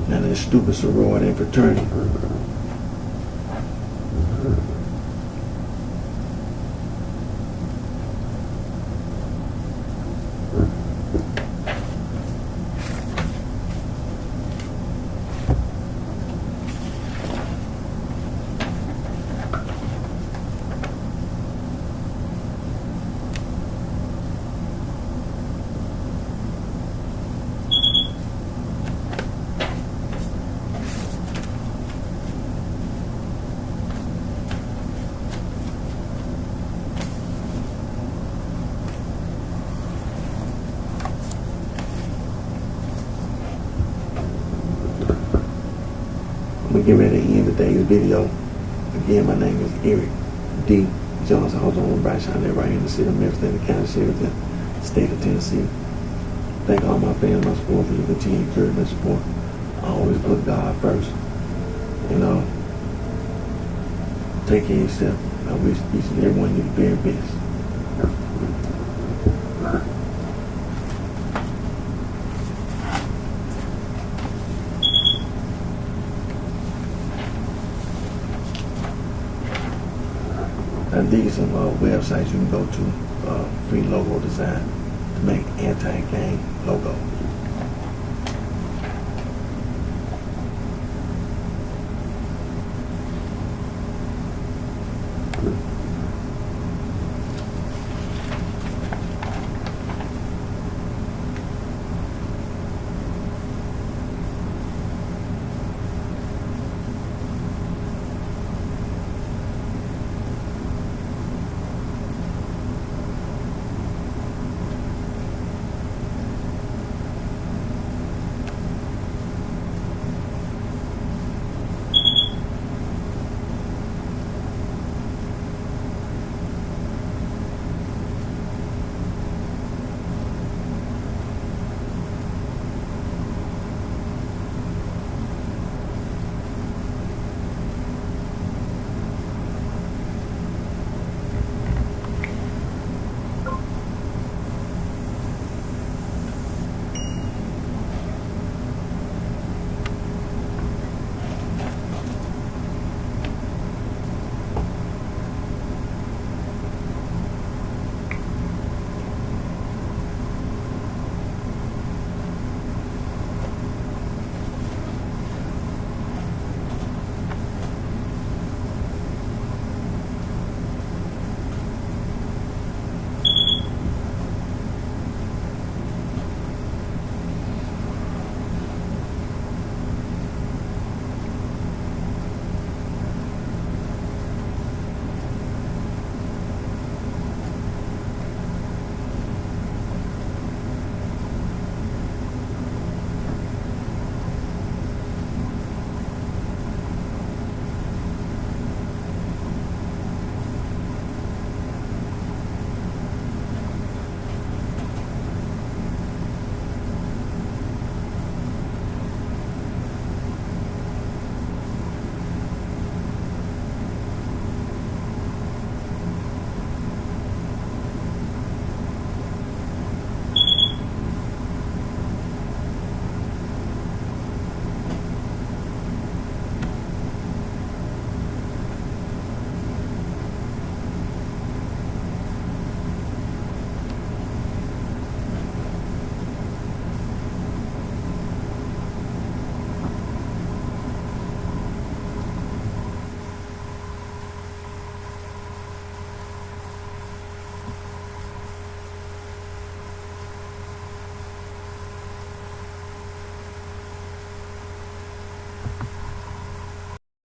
Now there's stupid sorority and fraternity. I'm going to get ready to end today's video. Again, my name is Eric D. Johnson. I was on BrightShine right here in the city of Memphis, in the county sheriff, in the state of Tennessee. Thank all my fans, my support for your continued encouragement and support. I always put God first. Take care of yourself. I wish each and every one of you the very best. Now these are some websites you can go to, free logo design to make anti-gang logos.